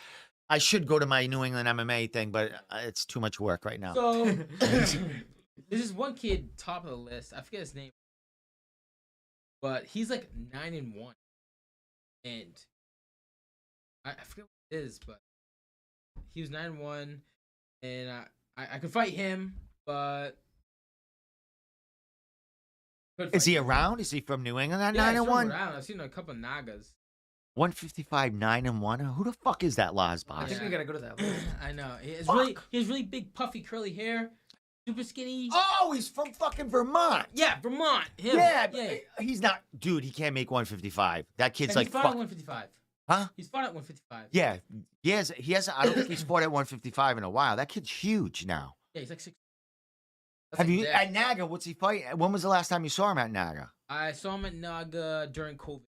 I should go to my New England MMA thing, but it's too much work right now. So there's this one kid top of the list. I forget his name, but he's like 9-1, and I forget what it is, but he was 9-1, and I could fight him, but Is he around? Is he from New England at Yeah, 9-1? I've seen a couple of Nagas. 155 9-1. Who the fuck is that Laz I boss? think we gotta go to that list. I know. He has Fuck. really big puffy curly hair, super skinny. Oh, he's from fucking Vermont. Yeah, Vermont. Him. Yeah, yeah. he's not, dude. He can't make 155. That kid's And like he's fought fuck. at 155. Huh? He's fought at 155. Yeah, he has. I don't think he's fought at 155 in a while. That kid's huge now. Yeah, he's like 6. That's Have like you that. at Naga? What's he fighting? When was the last time you saw him at Naga? I saw him at Naga during COVID.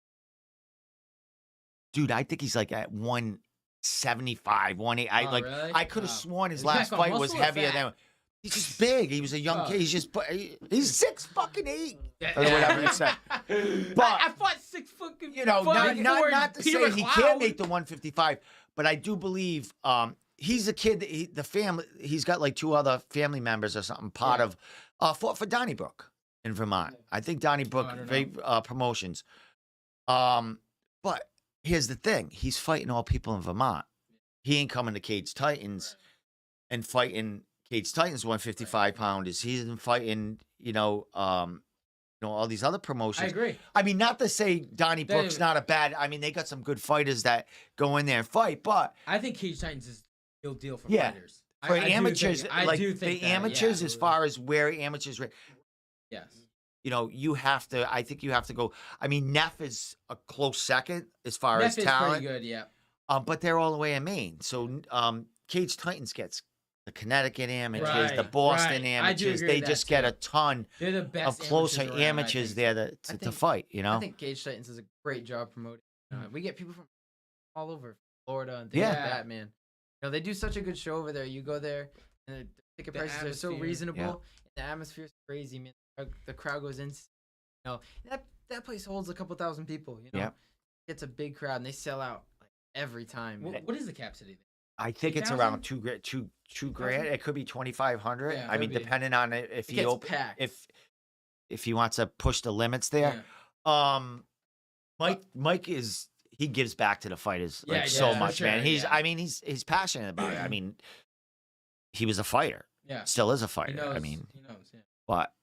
Dude, I think he's like at 175, 180. Oh, really? I could have Oh. sworn his Is he last back on fight was muscle or heavier fat? than. He's just big. He was a young Oh. kid. He's 6'8". Yeah. Or whatever you said. But I fought 6 fucking. not to Peter say he McLeod. can't make the 155, but I do believe he's a kid that the family. He's got like 2 other family members or something. Part Yeah. of fought for Donnybrook in Vermont. I think Donnybrook I don't promotions. But here's the thing: he's fighting all people in Vermont. He ain't coming to Cage Titans and fighting Cage Titans 155 pounders. He's been fighting, all these other I promotions. agree. I mean, not to say Donnybrook's They- not a bad. I mean, they got some good fighters that go in there and fight, but I think Cage Titans is the real deal for Yeah. fighters. for I do amateurs, think- I like do think the that, amateurs, yeah. as far as where amateurs, Yes. you have to. I think you have to go. I mean, Neff is a close second as far Neff as is talent, pretty good, yeah. but they're all the way in Maine. So Cage Titans gets the Connecticut amateurs, the Right, Boston right. I do amateurs. agree They with just that, get too. a ton They're the of best closer around, I amateurs think. there to think- fight. I think Cage Titans does a great job promoting. We get people from all over Florida and things Yeah. like that, man. They do such a good show over there. You go there, and the ticket The prices are so atmosphere. reasonable. Yeah. And the atmosphere's crazy, man. The crowd goes in. That place holds a couple thousand people. Yep. It's a big crowd, and they sell out like every time. What is the capacity there? I think it's 2,000? around two grand. It could be 2,500. Yeah, I mean, could be. depending on if It he gets open, packed. if he wants to push the limits there. Mike he gives back to the fighters Yeah, like yeah, so for much, man. sure, He's passionate about it. I mean, he was a fighter, Yeah. still is a He fighter. knows. I mean, he knows. Yeah. but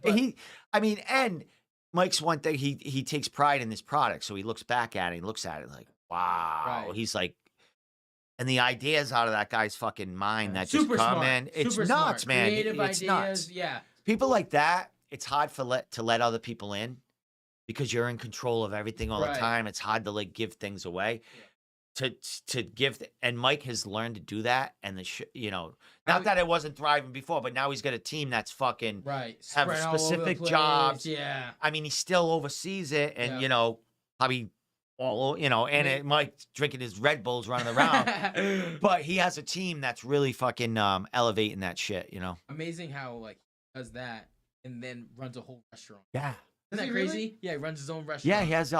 and Mike's one thing. He takes pride in this product, so he looks back at it. He looks at it like, wow. Right. He's like, and the ideas out of that guy's fucking mind that just Super come smart. in. It's Super nuts, smart. man. Creative It's ideas. nuts. Yeah. People like that, it's hard to let other people in because you're in control of everything all the Right. time. It's hard to like give things away. To give and Mike has learned to do that, and not that it wasn't thriving before, but now he's got a team that's fucking Right. have Spread all over the specific place. jobs. Yeah. I mean, he still oversees it, and Yeah. probably all and Mike's drinking his Red Bulls, running around. But he has a team that's really fucking elevating that shit. Amazing how like he does that and then runs a whole restaurant. Yeah, Isn't that he really? crazy? Yeah, he runs his own restaurant. yeah. He has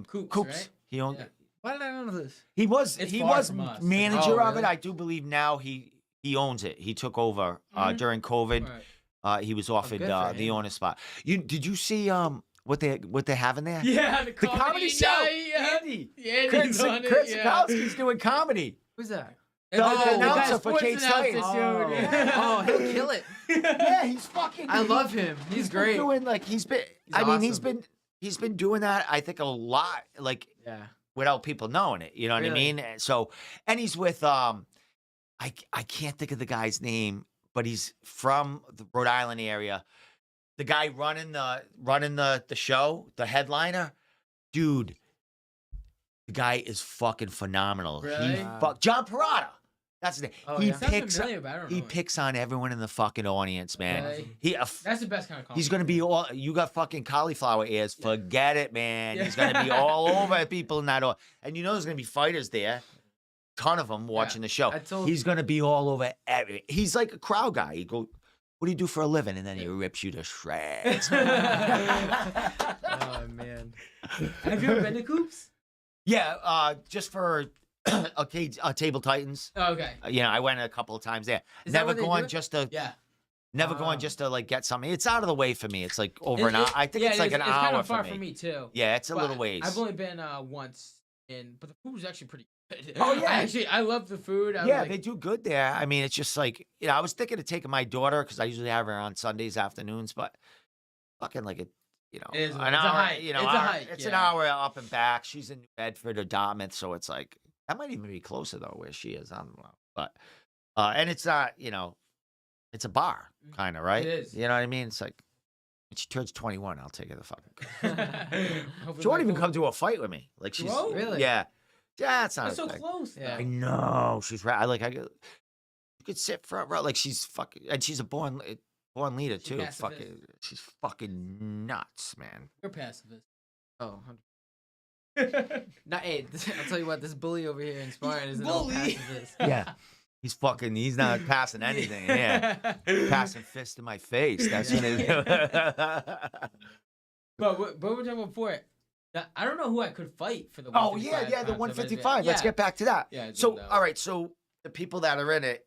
Coops, Coops. right? He owns. Yeah. Why did I not know this? He was It's he far was from us. manager Oh, of it. really? I do believe now he owns it. He took over Mhm. during COVID. Right. He was offered good for the him. owner spot. Did you see what they're having there? Yeah, the The comedy show. night, yeah. Andy. Yeah, Kurt he's on it, Sikowski's doing comedy. Who's that? The guy announcer for sports Kate's announcer, Titans. dude. Oh, he'll kill it. Yeah, he's fucking. I love him. He's been great. Doing like he's been. He's I mean, awesome. he's been doing that. I think a lot. Like Yeah. without people knowing it. You know what I Really? mean? And so, and he's with I can't think of the guy's name, but he's from the Rhode Island area. The guy running the show, the headliner, dude. The guy is fucking phenomenal. Really? He Wow. John Parada. That's his name. Oh, he yeah. Sounds picks familiar, but I don't know he it. picks on everyone in the fucking audience, man. Okay. That's the best kind of comedy. He's gonna be all. You got fucking cauliflower ears. Yeah. Forget it, man. Yeah. He's gonna be all over people in that. And there's gonna be fighters there. Ton of them watching the show. I told- He's gonna be all over. He's like a crowd guy. He go, "What do you do for a living?" And then he rips you to shreds. Oh man. Have you ever been to Coops? Yeah, just for Table Titans. Oh, okay. I went a couple of times there. Is that Never where they do going it? just to. Yeah. Never going just to like get something. It's out of the way for me. It's like over an hour. I think it's like an It's hour kind of for far me. for me too. Yeah, it's a But little ways. I've only been once, but the food was actually pretty good. Oh, yeah. I love the food. I was Yeah, like, they do good there. I mean, it's just like I was thinking of taking my daughter because I usually have her on Sundays afternoons, but fucking like It is an it's a hour. hike. It's a hike, It's an yeah. hour up and back. She's in New Bedford or Dartmouth, so it's like that might even be closer though where she is. I don't know, but and it's not. It's a bar kind of right. It is. You know what I mean? It's like when she turns 21, I'll take her the fucking. Hopefully She won't my even food- come to a fight with me. Like she's won't? Really? Yeah, it's not. That's a so thing. close. Yeah. I know she's right. You could sit front row. Like she's fucking, and she's a born leader She's too. pacifist. Fucking, she's fucking nuts, man. You're pacifist. Oh. Not hey, I'll tell you what. This bully over here in Spartan is an old Bully. pacifist. Yeah, he's not passing anything. Yeah, passing fist in my face. That's what it is. But what we're talking about before, I don't know who I could fight for the. Oh yeah, 155 the pounds. 155. Let's Yeah. get back to that. Yeah, So no. all right, so the people that are in it,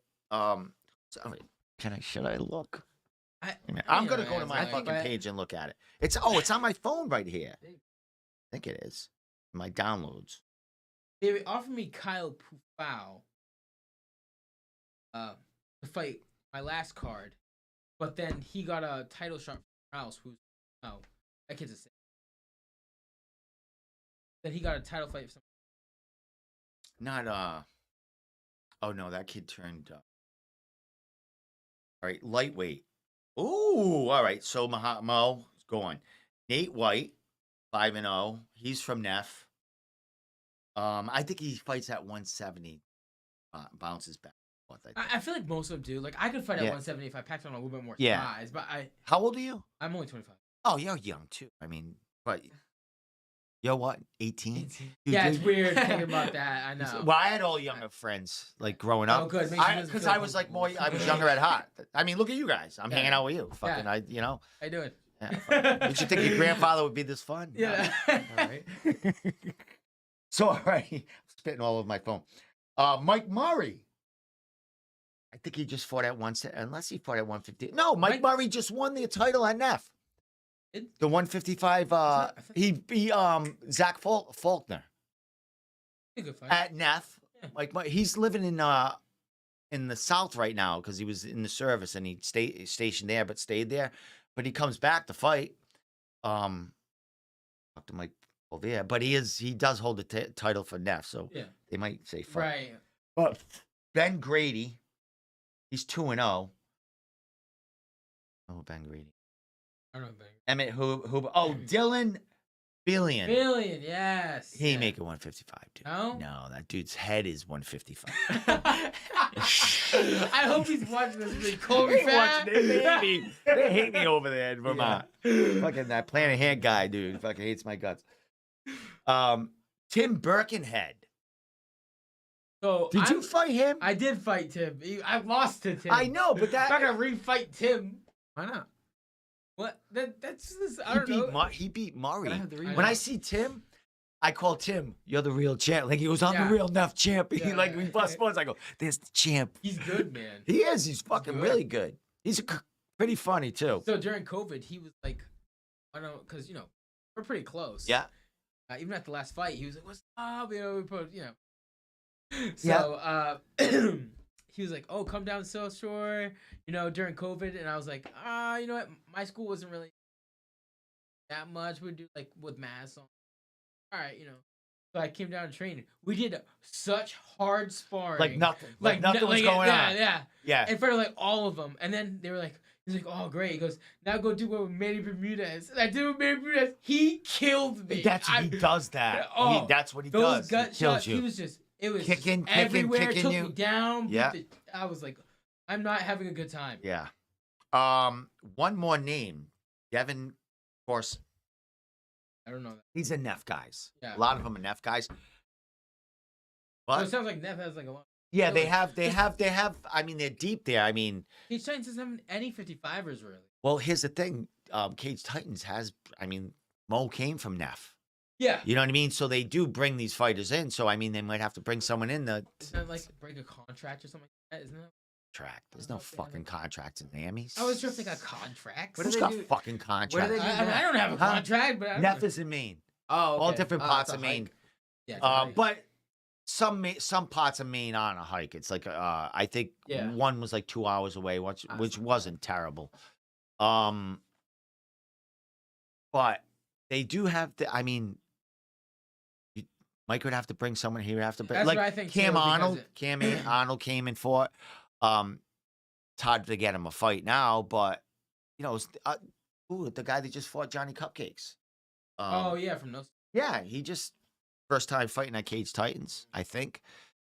should I look? I'm gonna go to my fucking page and look at it. It's on my phone right here. I think it is. My downloads. They offered me Kyle Pufau to fight my last card, but then he got a title shot from Rouse, who's that kid's a sick. Then he got a title fight. Not Oh no, that kid turned. All right, lightweight. Ooh, all right. So Mo is going. Nate White, 5-0. He's from Neff. I think he fights at 170. Bounces back. I feel like most of them do. Like I could fight at Yeah. 170 if I packed on a little bit more Yeah. size, but How old are you? I'm only 25. Oh, you're young too. I mean, but you're what? 18? Yeah, it's weird thinking about that. I know. Well, I had all younger friends like growing up. Oh, good. Makes you Because feel I was like more. I was younger at heart. I mean, look at you guys. I'm Yeah. hanging out with you. Fucking, Yeah. How you doing? Yeah, did you think your grandfather would be this fun? No. Yeah. All right. So, all right, I'm spitting all over my phone. Mike Murray. I think he just fought at unless he fought at 150. No, Mike Murray just won the title at Neff. The 155. He beat Zach Faulkner A good fight. at Neff. Yeah. Mike, he's living in the South right now because he was in the service and he stayed stationed there, but stayed there. But he comes back to fight. Talk to Mike over there, but he does hold the title for Neff, so Yeah. they might say fight. Right. But Ben Grady, he's 2-0. Oh, Ben Grady. I don't know. Bang. Emmett Hoover. Oh, Dylan Billion. Billion, yes. He ain't yeah. making 155, dude. No? No, that dude's head is 155. I hope he's watching this really cold They and fat. hate me. They hate me over there in Vermont. Fucking that Planet Hand guy, dude. Fucking hates my guts. Tim Birkenhead. So Did you fight him? I did fight Tim. I lost to Tim. I know, but I'm not that gonna refight Tim. Why not? What? That's just, I don't know. he beat Murray. Gotta have the rematch. When I see Tim, I call Tim, "You're the real champ." Like he was on Yeah. the real Neff champ. He Yeah. like we bust sports. I go, "There's the champ." He's good, man. He is. He's fucking good. really good. He's pretty funny too. So during COVID, he was like, I don't know, because we're pretty close. Yeah. Even at the last fight, he was like, "What's up?" We put, So he was like, "Oh, come down to South Shore," during COVID, and I was like, you know what? My school wasn't really that much. We'd do like with masks on. All right, So I came down to train. We did such hard sparring, Like nothing. Like nothing was going on. Yeah. In front of like all of them, and then they were like, he's like, "Oh, great." He goes, "Now go do what with Manny Bermudez." And I did with Manny Bermudez. He killed me. He does that. Oh, That's what he those does. gut He kills shots. you. He was just. It was Kicking, just everywhere. kicking Took you. me down. Yeah. I was like, I'm not having a good time. Yeah. One more name, Devin Corson. I don't know that. He's a Neff guys. Yeah. A lot of them are Neff guys. So But it sounds like Neff has like a lot. yeah, really? they have. I mean, they're deep there. I mean, Cage Titans doesn't have any 55ers really. well, here's the thing. Cage Titans has. I mean, Mo came from Neff. Yeah. You know what I mean? So they do bring these fighters in. So I mean, they might have to bring someone in the Isn't that like break a contract or something like that? Isn't that? track. There's no fucking contracts in Miami's. I was sure if they got contracts. What do Who's they got do? fucking contracts? they do? I don't have a Huh? contract, but I don't Neff know. is in Maine. Oh, All okay. different Oh, parts it's a of Maine. hike. Yeah. it's a hike. But some parts of Maine aren't a hike. It's like I think Yeah. one was like 2 hours away, which That's not wasn't terrible. But they do have to. I mean, Mike would have to bring someone. He would have to bring That's like what I think, too, Cam because Arnold. it- Cam Arnold came in for. It's hard to get him a fight now, but it's, the guy that just fought Johnny Cupcakes. Oh yeah, from those. Yeah, he just first time fighting at Cage Titans, I think.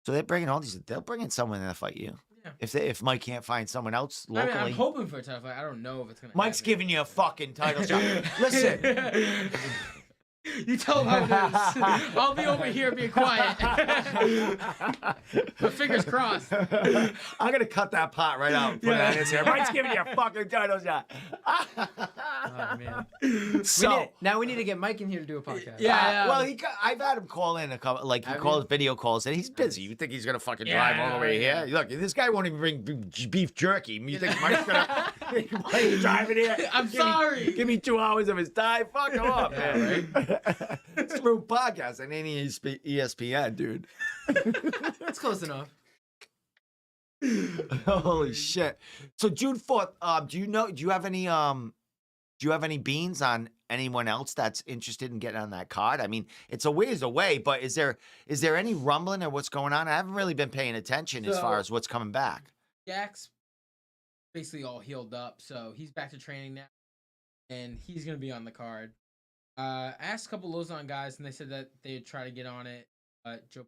So they're bringing all these. They'll bring in someone to fight you. Yeah. If Mike can't find someone else I mean, locally, I'm hoping for a title fight. I don't know if it's gonna. Mike's happen. giving you a fucking title shot. Listen, You tell him how it is. I'll be over here being quiet. But fingers crossed. I'm gonna cut that part right out. And put it on this here. Mike's giving you a fucking title shot. Oh man. So. Now we need to get Mike in here to do a podcast. Yeah. Well, I've had him call in a couple, like he Have calls you? video calls, and he's busy. You think he's gonna fucking Yeah, drive all the way yeah. here? Look, this guy won't even bring beef jerky. You think Mike's gonna Mike's driving here? I'm sorry. Give me 2 hours of his time. Fuck him up, Yeah, man. It's a real podcast and any ESPN, dude. That's close enough. Holy shit! So June 4th. Do you have any beans on anyone else that's interested in getting on that card? I mean, it's a ways away, but is there any rumbling or what's going on? I haven't really been paying attention as far So- as what's coming back. Jack's basically all healed up, so he's back to training now, and he's gonna be on the card. I asked a couple Lozon guys, and they said that they'd try to get on it. Joe,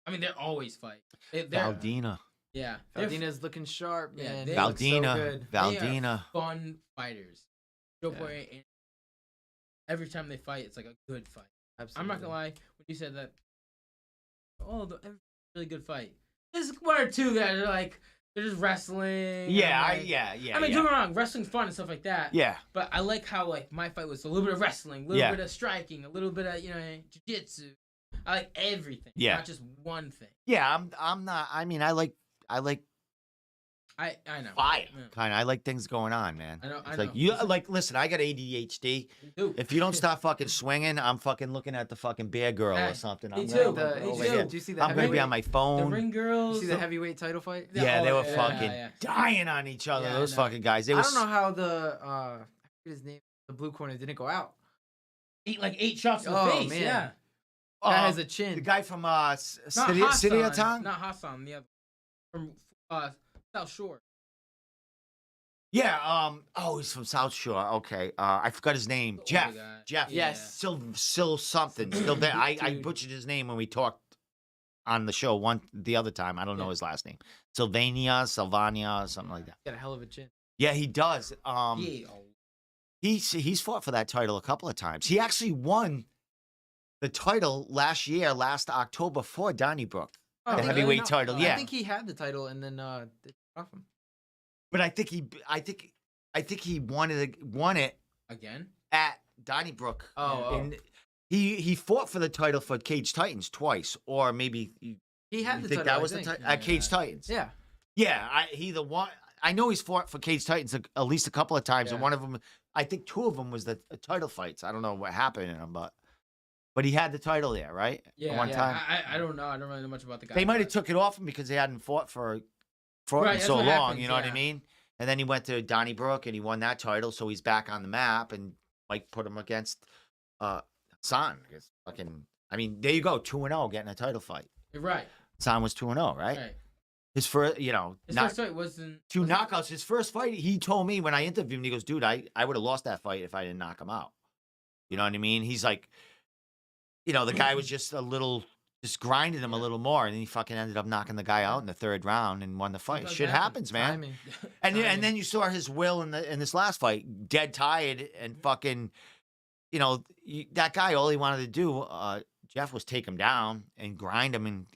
I mean, they're always fight. Valdina, Yeah, they're Valdina's looking sharp, Yeah, man. they- He looks so Valdina, good. Valdina. fun fighters. Joe Yeah. Boy, and every time they fight, it's like a good fight. Absolutely. I'm not gonna lie, when you said that, every really good fight. There's one or two that are like they're just wrestling. Yeah, and, like, yeah. I mean, yeah. don't get me wrong, wrestling's fun and stuff like that. Yeah, But I like how like my fight was a little bit of wrestling, a little Yeah. bit of striking, a little bit of jiu-jitsu. I like everything. Yeah. Not just one thing. yeah. I'm not. I mean, I like I know. fire. Yeah. Kind of. I like things going on, man. I know. It's like you like. Listen, I got ADHD. Me too. If you don't stop fucking swinging, I'm fucking looking at the fucking bear girl Hey, or something. me I'm too. gonna The, look over did here. you see the I'm gonna be heavyweight? on my The phone. ring girls. You see the heavyweight title fight? Yeah, they were yeah, fucking yeah. dying on each other. Yeah, I those know. fucking guys. They I was don't know how the I forget his name. The blue corner didn't go out. Eight shots in the Oh, face. man. Yeah. Guy has a The chin. guy from Not City Hassan. of Town? Not Hassan. The other from South Shore. Yeah. He's from South Shore. Okay. I forgot his name. The older Jeff. guy. Jeff. Yeah. Yes. Still something. Still there. I Dude. butchered his name when we talked on the show the other time. I don't know Yeah. his last name. Sylvania, something like that. Got a hell of a chin. Yeah, he does. Yeah. He's fought for that title a couple of times. He actually won the title last October for Donnybrook. Oh, The really? heavyweight No, title, I yeah. think he had the title and then they took it off him. But I think he won it Again. at Donnybrook. Oh, And he fought for the title for Cage Titans twice, or maybe he had the think title. that was the title at Cage Yeah. Titans. Yeah. Yeah, he the one. I know he's fought for Cage Titans at least a couple of times, and Yeah. one of them, I think, two of them was the title fights. I don't know what happened in them, but he had the title there, right? Yeah. One time. I don't know. I don't really know much about the guy. They might have but- took it off him because they hadn't fought Right, in that's so what long. happens, You know what I yeah. mean? And then he went to Donnybrook and he won that title, so he's back on the map. And Mike put him against San. I mean, there you go, 2-0, getting a title fight. You're right. San was 2-0, right? Right. His first, His not first fight wasn't two wasn't- knockouts. His first fight, he told me when I interviewed him, he goes, "Dude, I would have lost that fight if I didn't knock him out." You know what I mean? He's like, the guy was just just grinding him a little more, and then he fucking ended up knocking the guy out in the third round and won the fight. Sometimes Shit happens. happens, man. Timing. And then you saw his will in this last fight, dead tired and fucking, that guy. All he wanted to do, Jeff, was take him down and grind him and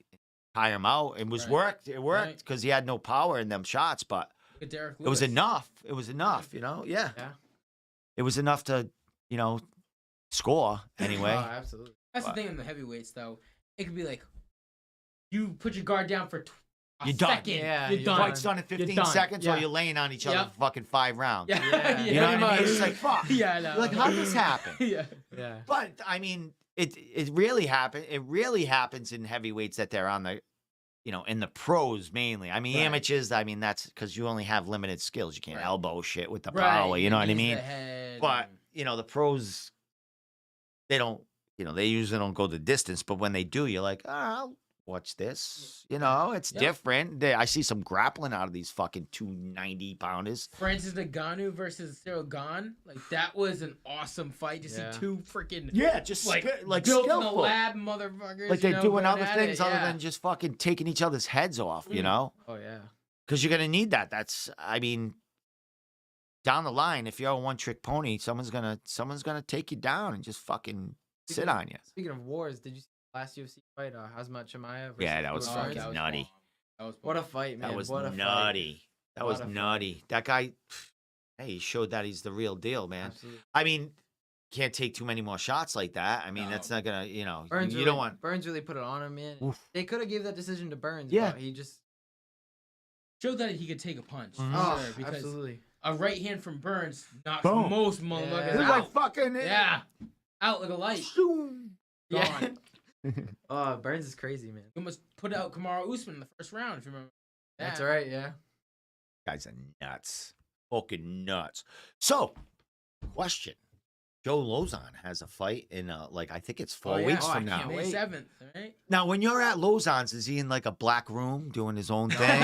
tire him out. It was Right. worked. It worked Right. because he had no power in them shots, but Look at Derek it was Lewis. enough. It was enough. Yeah. Yeah. It was enough to, score anyway. Oh, absolutely. That's the thing in the heavyweights, though. It could be like you put your guard down for a You're done. second. Yeah, you're you're done. Fight's done in You're 15 done. seconds, Yeah. or you're laying on each other Yep. for fucking 5 rounds. Yeah, Yeah. You know what I mean? pretty It's like, fuck. Yeah, I know. Like, how did this happen? Yeah. Yeah. But I mean, it really happened. It really happens in heavyweights that they're on the, in the pros mainly. I mean, Right. amateurs. I mean, that's because you only have limited skills. You can't Right. elbow shit with the Right. power. You know what I use the mean? head But and- the pros, they don't. They usually don't go the distance. But when they do, you're like, I'll watch this. It's Yeah. different. I see some grappling out of these fucking 290-pounders. Francis Ngannou versus Cyril Gane, like that was an awesome fight to Yeah. see two freaking Yeah, just like like built in the skillful. lab motherfuckers. Like they're doing going other at things it, other yeah. than just fucking taking each other's heads off, Mm. Oh yeah. Because you're gonna need that. I mean, down the line, if you're a one-trick pony, someone's gonna take you down and just fucking sit on you. Speaking of wars, did you see the last UFC fight? Hazmat Chimaev. Yeah, that was versus Oh, fucking Burns? was nutty. bomb. That was What a bomb. fight, man! That was what a nutty. That was What a fight. nutty. That guy, hey, he showed that he's the real deal, fight. man. Absolutely. I mean, can't take too many more shots like that. I mean, No. that's not gonna, Burns you really, don't want. Burns really put it on him, man. Oof. They could have gave that decision to Burns. Yeah. But he just. Showed that he could take a punch. For Mhm. Oh, sure, because absolutely. a right hand from Burns knocks Boom. most motherfuckers Yeah. It's out. like fucking. Yeah, out like a light. Shoom. Yeah. Gone. Oh, Burns is crazy, man. You almost put out Kamaru Usman in the first round, if you remember. That's that. right. Yeah. Guys are nuts. Fucking nuts. So, question. Joe Lozon has a fight in, I think it's 4 Oh, yeah. weeks Oh, I from now. can't May wait. 7th, right? Now, when you're at Lozon's, is he in like a black room doing his own thing?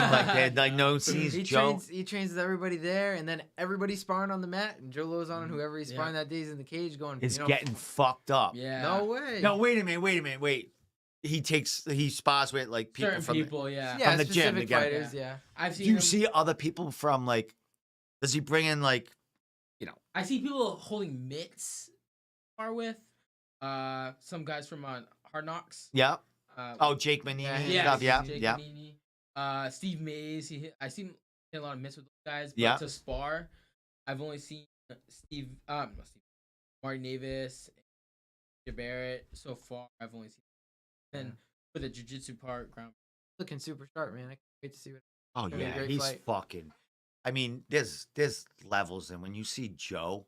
Like no one sees He Joe? trains with everybody there, and then everybody's sparring on the mat, and Joe Lozon and whoever he's Yeah. sparring that day is in the cage going. Is getting fucked up. Yeah. No way. No, wait a minute. He spars with like people Certain from. people, yeah. Yeah, from the gym specific together. fighters. Yeah. I've Do seen you him, see other people from like? Does he bring in like? I see people holding mitts are with some guys from Hard Knocks. Yeah. Uh, Jake Manini Yeah, and yeah, stuff. Yeah. Jake Yeah. Manini. Steve Mays. I see him hit a lot of mitts with those guys. But Yeah. to spar, I've only seen Marty Navis, Barrett so far. I've only seen. And for the jiu-jitsu part, ground. Looking super sharp, man. I can't wait to see what. Oh Gonna be a yeah, great he's fight. fucking. I mean, there's levels, and when you see Joe,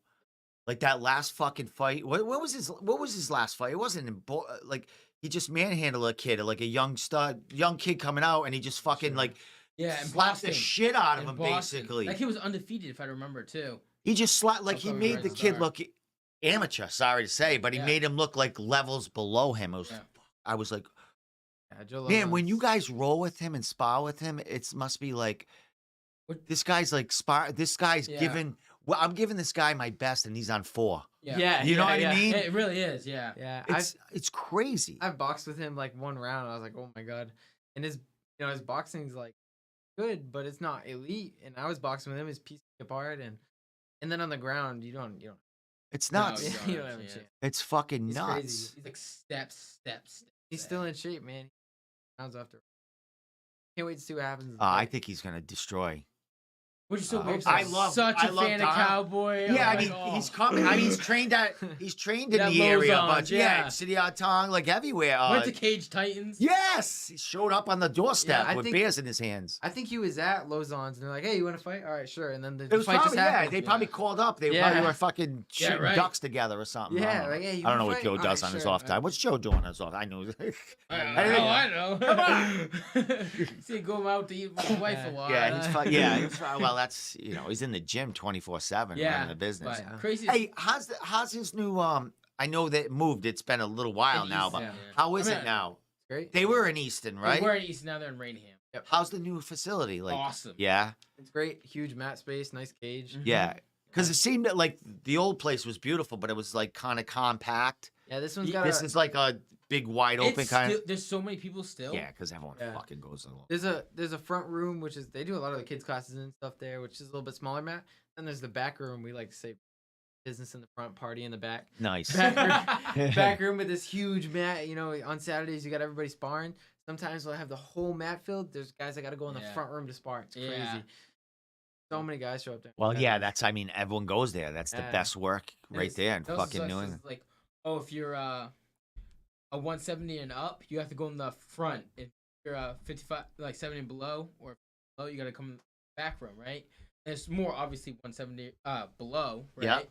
like that last fucking fight. What was his last fight? It wasn't like he just manhandled a kid, like a young kid coming out, and he just fucking Sure. like Yeah, and slapped the Boston. shit out of In him. Boston. Basically, That kid was undefeated, if I remember too. he just slapped like That's he how he made got the his kid start. look amateur. Sorry to say, but he Yeah. made him look like levels below him. It was Yeah. I was like, Yeah, Joe man, when you Lozon's- guys roll with him and spar with him, it must be like, this guy's like spar. This guy's Yeah. giving. Well, I'm giving this guy my best, and he's on 4. Yeah, You know what I yeah. mean? It really is, yeah. Yeah, It's crazy. I've boxed with him like one round. I was like, oh my god, and his boxing's like good, but it's not elite. And I was boxing with him, his piecing apart, and then on the ground, you don't. It's No, nuts. you You don't don't have a chance. chance. It's fucking He's nuts. crazy. He's like steps. He's still in shape, man. Rounds after. Can't wait to see what happens. I think he's gonna destroy. Which is so Uh, great. 'cause I I'm love- such I a love fan of Dom. Cowboy. Yeah, I I'm mean, like, oh. he's coming. I mean, he's trained in That the area a Lozon's, bunch. Yeah, yeah. City on Tongue, like everywhere. Went to Cage Titans. Yes, he showed up on the doorstep I with think- beers in his hands. I think he was at Lozon's, and they're like, "Hey, you want to fight? All right, sure." And then the It was fight just probably, yeah, happened. they probably called up. They Yeah. probably were fucking Yeah, shooting right. ducks together or something. I Yeah, don't know. like, hey, you I don't know wanna what fight? Joe All does right, on his sure. off time. What's Joe doing on his off? I know. I know. Come on. See, go out to eat with his wife a lot. Yeah, well, that's he's in the gym 24/7 running the business. But Yeah. crazy. Hey, how's his new I know that it moved. It's been a little while now, but yeah. how is I mean, it now? Great. They were in Easton, right? We're in East, now they're in Rainham. How's the new facility? Like, Awesome. yeah, It's great. Huge mat space, nice cage. Mhm. yeah. Because it seemed that like the old place was beautiful, but it was like kind of compact. Yeah, this one's got This is like a big, wide open It's kind of. still, there's so many people still. Yeah, because everyone Yeah. fucking goes along. There's a front room which is they do a lot of the kids classes and stuff there, which is a little bit smaller mat. And there's the back room. We like to say business in the front, party in the back. Nice. Back room with this huge mat. On Saturdays you got everybody sparring. Sometimes we'll have the whole mat filled. There's guys that got to go in the Yeah. front room to spar. It's crazy. Yeah. So many guys show up there. Well, yeah, everyone goes there. That's the Yeah. best work right It's- there in it also fucking sucks New 'cause, England. Like, if you're a 170 and up, you have to go in the front. If you're 55, like 70 and below, or below, you got to come in the back room, right? And it's more obviously 170 below, right? Yeah.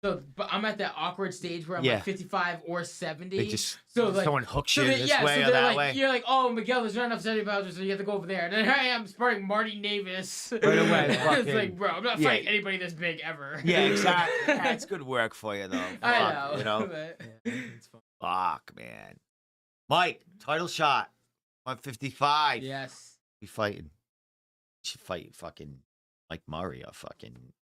So, but I'm at that awkward stage where I'm Yeah. like 55 or 70. They just so like someone hooks you so they, this yeah, way so or they're that like, way. you're like, oh, Miguel, there's not enough 70 pounds, so you have to go over there. And then here I am sparring Marty Navis. Right away, it's fucking- like, bro, I'm not Yeah. fighting anybody this big ever. Yeah, exactly. That's good work for you, though. I Fuck, know. You know? but- Yeah, it's fun. Fuck, man. Mike, title shot. 155. Yes. We fighting. You should fight fucking Mike Murray or fucking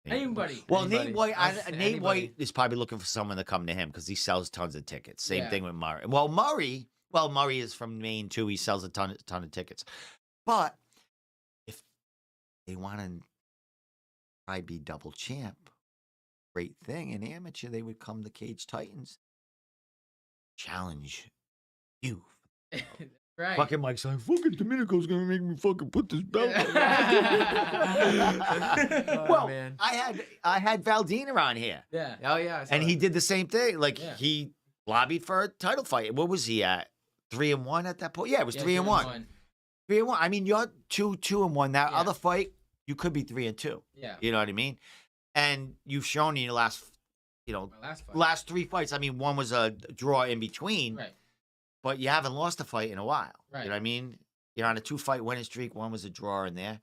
Anybody. Well, Anybody. Nate White. Honestly, Nate anybody. White is probably looking for someone to come to him because he sells tons of tickets. Same Yeah. thing with Murray. Well, Murray is from Maine too. He sells a ton of tickets. But if they want to try be double champ, great thing. In amateur, they would come to Cage Titans, challenge you. Right. Fucking Mike's like, fucking Domenico's gonna make me fucking put this belt on. Oh, Well, man. I had Valdina on here. Yeah. Oh yeah. I saw And he that. did the same thing. Like Yeah. he lobbied for a title fight. What was he at? 3-1 at that point? Yeah, it was 3-1. 3-1. I mean, you're 2-1. That Yeah. other fight, you could be 3-2. Yeah. You know what I mean? And you've shown in your last, My last fight. last 3 fights. I mean, one was a draw in between, Right. but you haven't lost a fight in a while. Right. You know what I mean? You're on a 2-fight winning streak. One was a draw in there.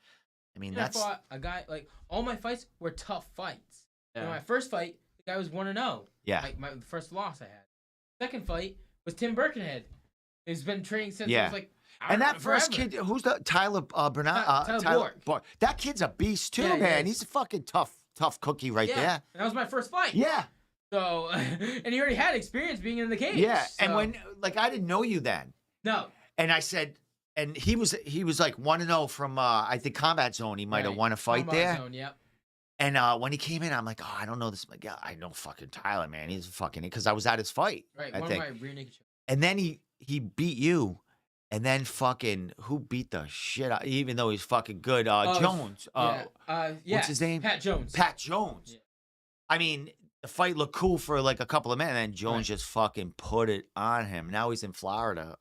I mean, And I that's fought a guy, like, all my fights were tough fights. Yeah. My first fight, the guy was 1-0. yeah. Like, the first loss I had. Second fight was Tim Birkenhead. He's been training since Yeah. I was like, And that first forever. kid, who's the Tyler Bernard? Tyler Bork. That kid's a beast too, Yeah, he man. is. He's a fucking tough cookie right Yeah. there. And that was my first fight. Yeah. So, and he already had experience being in the cage. Yeah. And so- when I didn't know you then. No. And I said, and he was like 1-0 from I think Combat Zone. He might have Right. won a fight Combat there. Zone, yep. And when he came in, I'm like, oh, I don't know this. Like, yeah, I know fucking Tyler, man. He's fucking because I was at his fight. Right. I One think. of my rear naked shows. And then he beat you. And then fucking who beat the shit out? Even though he's fucking good, Jones. Yeah. What's his name? Pat Jones. Pat Jones. Yeah. I mean, the fight looked cool for like a couple of minutes, and then Jones just fucking put it on him. Now he's in Florida.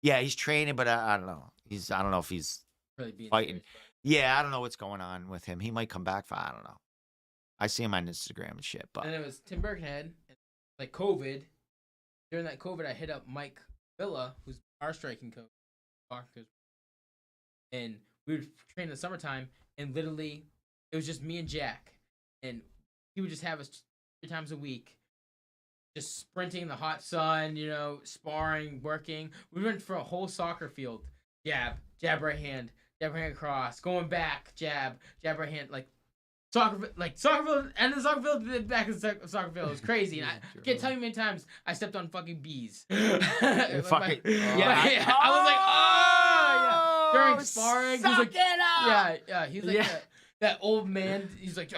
Yeah, he's training, but I don't know. I don't know if he's Really being fighting. serious, Yeah, I don't know what's going on with him. He might come back for I don't know. I see him on Instagram and shit, but- but And it was Tim Birkenhead. And like COVID. During that COVID, I hit up Mike Villa, who's our striking coach. And we would train in the summertime, and literally, it was just me and Jack. And he would just have us 3 times a week, just sprinting in the hot sun, sparring, working. We went for a whole soccer field. Jab right hand cross, going back, jab right hand, soccer field, and the soccer field, the back of the soccer field. It was crazy. And I can't tell you how many times I stepped on fucking bees. Fucking I was like, oh, yeah. During sparring, he's like, he's like that old man. He's like,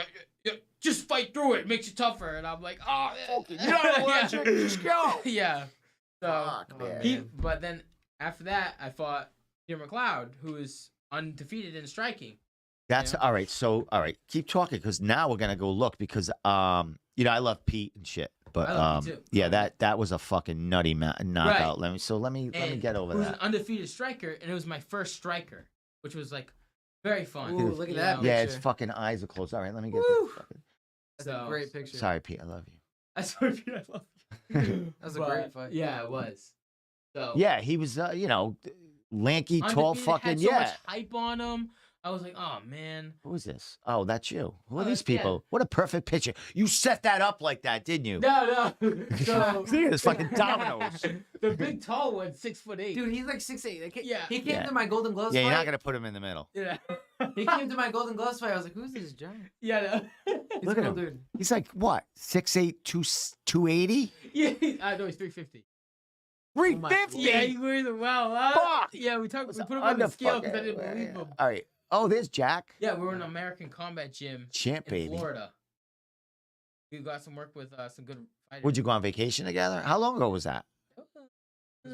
just fight through it. It makes you tougher. And I'm like, oh, just go. Yeah. So Fuck, man. but then after that, I fought Peter McLeod, who is undefeated in striking. That's all right. So, all right, keep talking because now we're gonna go look because I love Pete and shit, but I love Pete too. yeah, that was a fucking nutty knockout. Right. Let me get over It was that. an undefeated striker, and it was my first striker, which was like very fun. Ooh, look at that. Yeah, its picture. fucking eyes are closed. All right, let me get Woo. this. Fucking... That's a great picture. Sorry, Pete, I love you. I swear, Pete, I love you. That was a great fight. Yeah, it was. So Yeah, he was lanky, tall, undefeated, fucking had so much hype on him. I was like, oh man. Who is this? Oh, that's you. Who are Oh, these yeah. people? What a perfect picture. You set that up like that, didn't you? No. So See, it's fucking dominoes. the big tall one, 6'8". Dude, he's like 6'8". Yeah. He came Yeah. to my Golden Gloves Yeah, fight. you're not gonna put him in the middle. Yeah. He came to my Golden Gloves fight. I was like, who's this giant? Yeah. He's Look a at cool him. dude. He's like what? 6'8", 280? Yeah. I know he's 350. 350. Yeah, he weighs a wow. Fuck. Yeah, we put him on Under the scale because I fucking- didn't believe him. All right. Oh, there's Jack. Yeah, we were in an American combat gym Champ, in baby. Florida. We got some work with some good fighters. Would you go on vacation together? How long ago was that?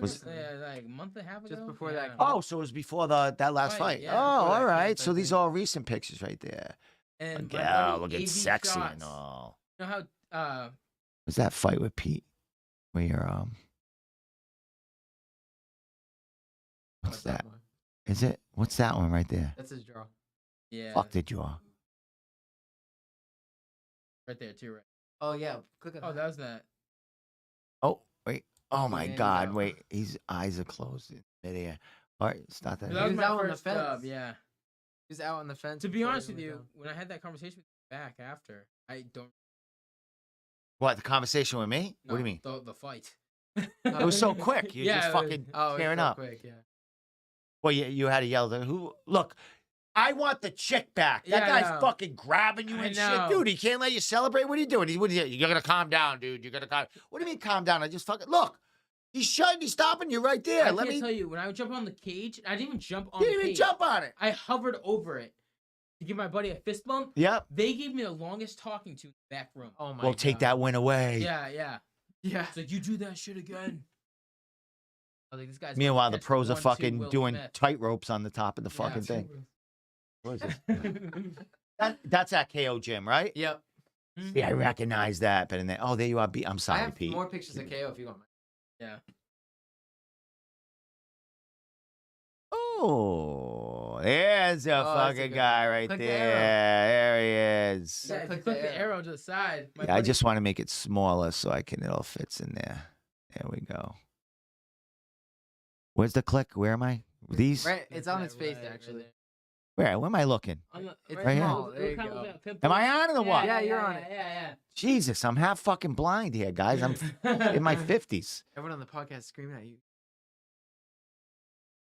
Was like a month and a half ago? Just before that. Oh, so it was before that last Right, fight. yeah, Oh, before that all right. camp, So I these think. are all recent pictures right there. And my Yeah, buddy, looking AV sexy Shots. and all. You know how Was that fight with Pete? Where you're what's that? Is it? What's that one right there? That's his draw. yeah, Fuck the jaw. right there too, right? Oh yeah, click on Oh, that was that. Oh, wait. Oh my Yeah, God. yeah. Wait. His eyes are closed in midair. All right, start that. That was was my out on the first dub, fence. yeah. He's out on the fence. To be before honest he with went you, down. when I had that conversation with you back after, I don't. What, the conversation with me? What do you mean? The fight. It was so quick. You Yeah, just it was- fucking Oh, tearing it's so up. quick, yeah. Well, you had to yell at who? Look, I want the chick back. That Yeah, I guy's know. fucking grabbing you I and know. shit. Dude, he can't let you celebrate. What are you doing? You're going to calm down, dude. You're going to calm. What do you mean calm down? I just fucking, look. He's shutting, he's stopping you right there. I Let can't me, tell you, when I would jump on the cage, I didn't even jump on he the didn't even cage. jump on it. I hovered over it to give my buddy a fist bump. Yep. They gave me the longest talking to in the back room. Oh my Well, god. take that win away. Yeah. Yeah. It's like, you do that shit again. I was like, this guy's Meanwhile, the catch pros are 1-2 fucking Will doing Smith. tight ropes on the top of the Yeah. fucking thing. What is it? That's at KO Gym, right? Yep. Yeah, I recognize that. But in there, oh, there you are. I'm I sorry, have Pete. more pictures of KO if you want. Yeah. Oh, there's a Oh, that's a fucking good guy one. right Click the there. arrow. There he is. Yeah, Yeah, if you click click the the arrow to the side. My Yeah, I buddy- just want to make it smaller so it all fits in there. There we go. Where's the click? Where am I? These? Right, it's on his face right actually. there. Where am I looking? On the- It's right here. small. There you Look how go. little pimple- Am I on it or what? Yeah, you're on it. Yeah. Jesus, I'm half fucking blind here, guys. I'm in my 50s. Everyone on the podcast is screaming at you.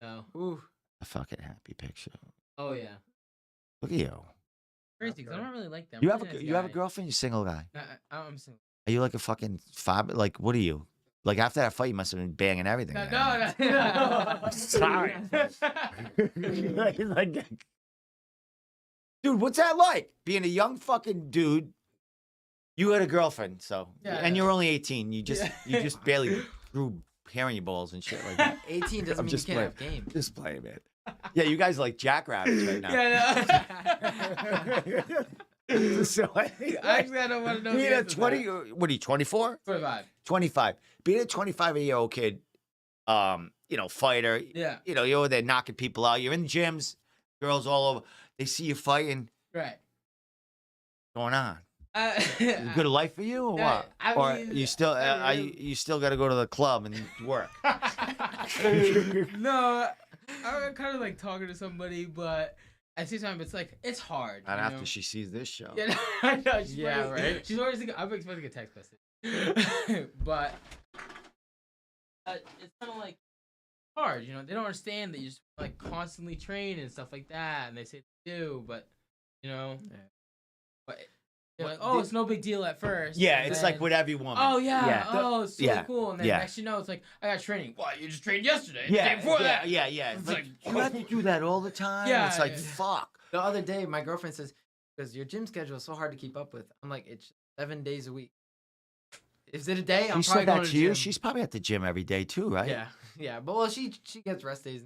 No. Ooh. A fucking happy picture. Oh yeah. Look at you. Crazy, 'cause I don't really like them. You have a girlfriend? You're a single guy. I'm single. Are you like a fucking fob? Like, what are you? Like, after that fight, you must have been banging everything. No. Sorry. Like, dude, what's that like? Being a young fucking dude. You had a girlfriend, so Yeah, and yeah. you're only 18. You just barely grew hair in your balls and shit like that. 18 doesn't I'm mean just you can't have game. Just playing, man. Yeah, you guys are like jackrabbits right now. So Actually, I don't want to know. being the a answer to 20, that. what are you, 24? 25. 25. Being a 25-year-old kid, fighter, Yeah. you're over there knocking people out. You're in gyms, girls all over. They see you fighting. Right. What's going on? Good life for you or Yeah, what? I Or mean, you still I you still got to go to the club and work? No, I'm kind of like talking to somebody, but at the same time, it's like, it's hard. Not you after know? she sees this show. Yeah, I know. Yeah, right. She's always thinking, I'm expecting a text message. But it's kind of like hard, you know. They don't understand that you just like constantly train and stuff like that, and they say they do, but you know, but they're like, oh, it's no big deal at first. Yeah, and it's then, like with every woman. oh yeah, Yeah. oh, it's really Yeah. cool, and then Yeah. next you know, it's like I got training. What? You just trained yesterday? Yeah, the day before yeah, that? yeah, yeah. It's Like, like, you have to do that all the time. Yeah, It's like, yeah. fuck. The other day, my girlfriend says, because your gym schedule is so hard to keep up with. I'm like, it's 7 days a week. Is it a day? I'm She probably said going that to to you. gym. She's probably at the gym every day too, right? Yeah, yeah. But well, she gets rest days.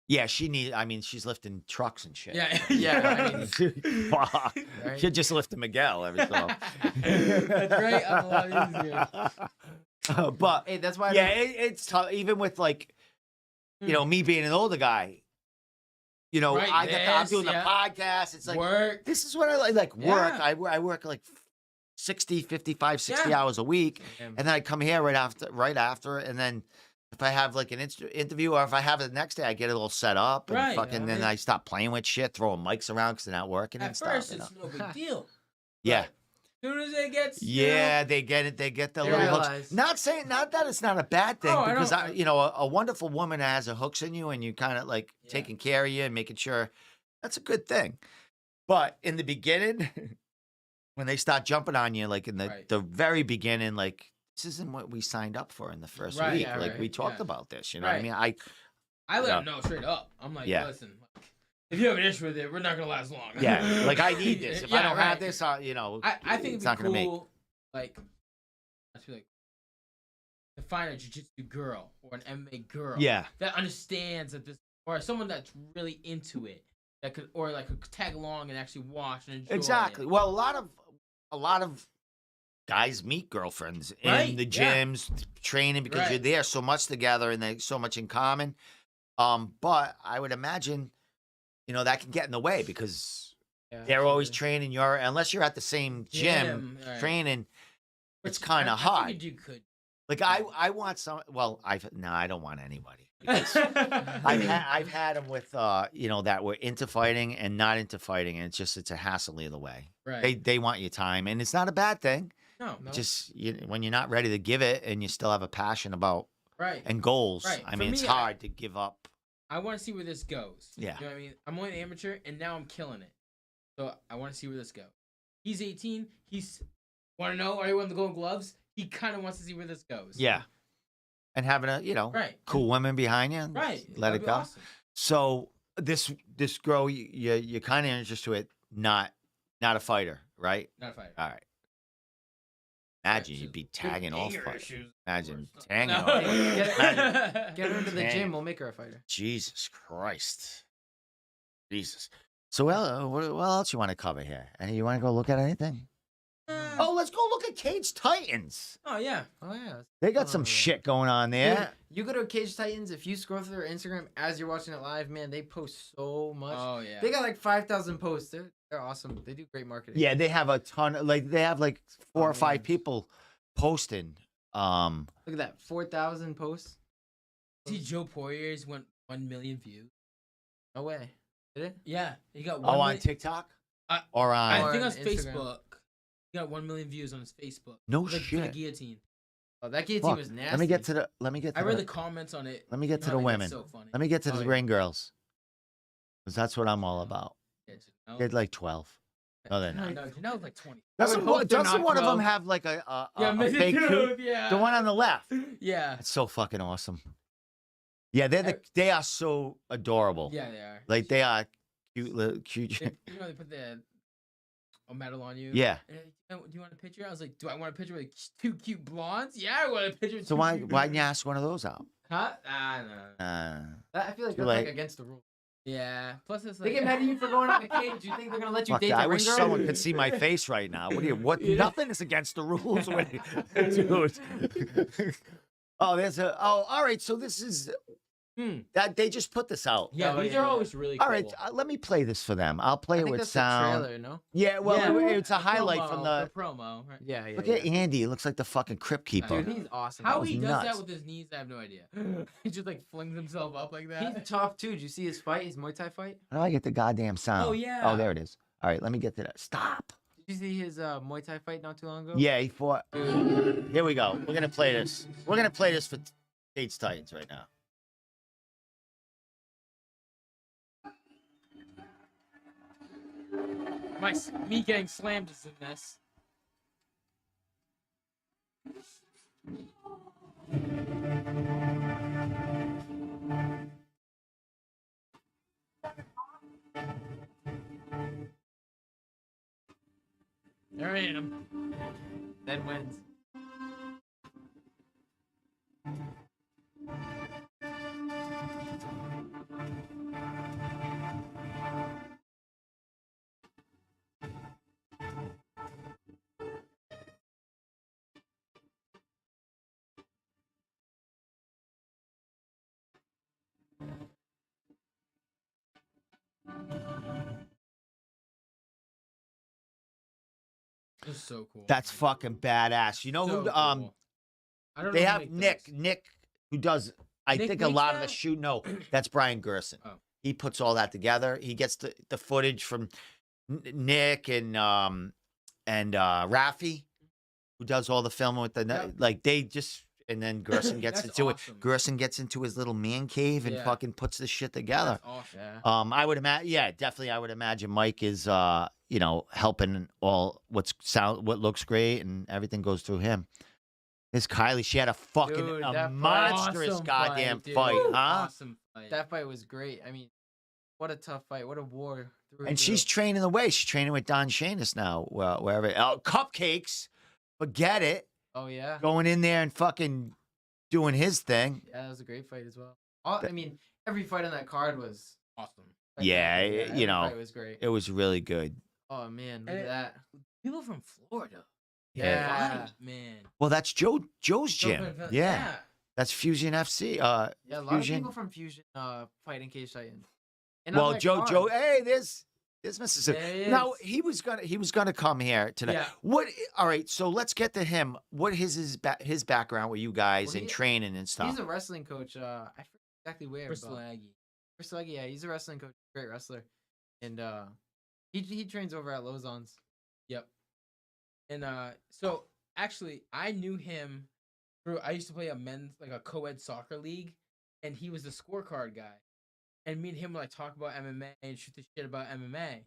Yeah, she need. I mean, she's lifting trucks and shit. Yeah, Yeah, I mean, Fuck. Right? She'll just lift Miguel every so. That's right. I'm a lot easier. But Hey, that's why. yeah, it's tough. Even with like, you know, me being an older guy. You know, Right, I'm doing yeah. the podcast. It's like Work. this is what I like. Like work. Yeah. I work like 60, 55, 60 Yeah. hours a week. Yeah. And then I come here right after, and then if I have like an interview or if I have it the next day, I get it all set up and Right, fucking. yeah. Then It- I stop playing with shit, throwing mics around because they're not working and At stuff. first, you know? it's no big deal. Yeah, As soon as it gets, you yeah, they get it. They get the They little hooks. realize. Not that it's not a bad thing Oh, I because don't- you know, a wonderful woman that has her hooks in you and you kind of like Yeah. taking care of you and making sure that's a good thing. But in the beginning, when they start jumping on you, like in Right. the very beginning, like this isn't what we signed up for in the first Right, week. yeah, Like right, we talked yeah. about this, you know what I Right. mean? I let Yeah. them know straight up. I'm like, Yeah. listen, like, if you have an issue with it, we're not gonna last long. yeah, like I need this. If I Yeah, don't right. have this, you know, I think it's it'd not be gonna make. cool, like, I feel like to find a jiu-jitsu girl or an MMA girl, Yeah, that understands that this, or someone that's really into it, that could, or like could tag along and actually watch and enjoy. exactly. It. Well, a lot of guys meet girlfriends in Right, the yeah. gyms, training because you're Right. there so much together and there's so much in common. But I would imagine, you know, that can get in the way because Yeah, they're always absolutely. training unless you're at the same gym right. training. It's Which kinda I hard. figured you could. Like I want some. Well, I don't want anybody. Because I've had them with you know, that were into fighting and not into fighting, and it's a hassle either way. right. They want your time, and it's not a bad thing. No. No. Just when you're not ready to give it, and you still have a passion about Right. and goals. Right. I For mean, it's me, hard to give up. I want to see where this goes. Yeah. You know what I mean? I'm only an amateur, and now I'm killing it. So I want to see where this goes. He's 18. He's want to know? Are you won the Golden Gloves? He kind of wants to see where this goes. Yeah, and having a Right. cool women behind you, and Right. let That'd it be go. awesome. So this girl, you're kind of interested to it, not a fighter, right? Not a fighter. All right. Imagine Right, you'd be so tagging off. anger Fighters. issues, of Imagine course. tagging No. off. Get her into the Dang. gym. We'll make her a fighter. Jesus Christ. Jesus. So what else you want to cover here? And you want to go look at anything? Oh, let's go look at Cage Titans. Oh yeah. Oh yeah. They got some Oh, shit going on there. Dude, you go to Cage Titans. If you scroll through their Instagram as you're watching it live, man, they post so much. Oh yeah. They got like 5,000 posts. They're awesome. They do great marketing. Yeah, they have a ton. They have like 4 or Oh, 5 man. people posting. Look at that, 4,000 posts. See, Joe Poirier's went 1 million views. No way. Did it? Yeah, he got 1 Oh, on million. TikTok I- or on? I Or think on on Instagram. Facebook. He got 1 million views on his Facebook. No Like, for the shit. guillotine. Oh, that guillotine Fuck. was nasty. Let me get to the. I read the comments on it. Let me get You to know the how they women. So funny. Let me get to Oh, the yeah. ring girls. Because that's what I'm all about. Yeah, Janelle- They're like 12. No, they're not. No, Janelle's like 20. Doesn't hope they're doesn't not one of them 12. have like a maybe fake dude, tooth? yeah. The one on the left. Yeah. That's so fucking awesome. Yeah, they are so adorable. Yeah, they are. Like they are cute. They, you know, they put a medal on you. Yeah. Do you want a picture? I was like, do I want a picture with 2 cute blondes? Yeah, I want a picture with So 2 why cute didn't you ask one of those out? Huh? No. I feel like Too that's late. like against the rules. Yeah. Plus, it's like. They get mad at you for going on the cage. Do you think they're gonna let you Fuck date that. the I ring wish girl? someone could see my face right now. What? Yeah. Nothing is against the rules, dude. Oh, all right. So this is that they just put this out. Yeah, Oh, these yeah, are yeah. always really cool. All right, let me play this for them. I'll play I it think with that's sound. the trailer, no? Yeah, well, Yeah. it's a highlight from the. promo. Right? Yeah, yeah. Look yeah. at Andy. It looks like the fucking crypt keeper. Dude, he's awesome. How was he does nuts. that with his knees, I have no idea. He just like flings himself up like that. He's tough too. Did you see his fight? His Muay Thai fight? How do I get the goddamn sound? Oh, yeah. Oh, there it is. All right, let me get to that. Stop. Did you see his Muay Thai fight not too long ago? Yeah, he fought. Here we go. We're gonna play this. We're gonna play this for Tate's Titans right now. Me getting slammed is in this. There I am. Then wins. This is so cool. That's fucking badass. You know So who? cool. I don't They know who have make Nick. those. Nick, who does. I Nick think a makes lot of the that? shoot. No, that's Brian Gerson. Oh. He puts all that together. He gets the footage from Nick and Rafi, who does all the filming with the Yep. like. They just and then Gerson gets That's into awesome. it. Gerson gets into his little man cave and Yeah. fucking puts the shit together. That's awesome. Yeah. I would imagine, yeah, definitely. I would imagine Mike is, helping all what looks great and everything goes through him. This Kylie, she had a fucking Dude, a that monstrous Awesome goddamn dude. fight, huh? Awesome fight. That fight was great. I mean, what a tough fight. What a war. Through And through. she's training away. She's training with Don Shanis now, wherever. Oh, cupcakes, forget it. Oh yeah. Going in there and fucking doing his thing. Yeah, that was a great fight as well. I mean, every fight on that card was awesome. Yeah, every fight was great. It was really good. Oh man, look And at that. People from Florida. Yeah. Fight, man. Well, that's Joe's gym. So- Yeah. That's Fusion FC. Yeah, a lot Fusion. of people from Fusion fight in Cage Titans. And Well, on that Joe, card- hey, there's Mississippi. There he Now is. he was gonna come here today. Yeah. What? All right, so let's get to him. What is his background with you guys Well, and he- training and stuff? He's a wrestling coach. I forget exactly where. Bristol but- Aggie. Bristol Aggie, yeah, he's a wrestling coach, great wrestler, and he trains over at Lozon's. Yep. And so actually, I knew him through. I used to play a co-ed soccer league, and he was the scorecard guy. And me and him would like talk about MMA and shoot the shit about MMA.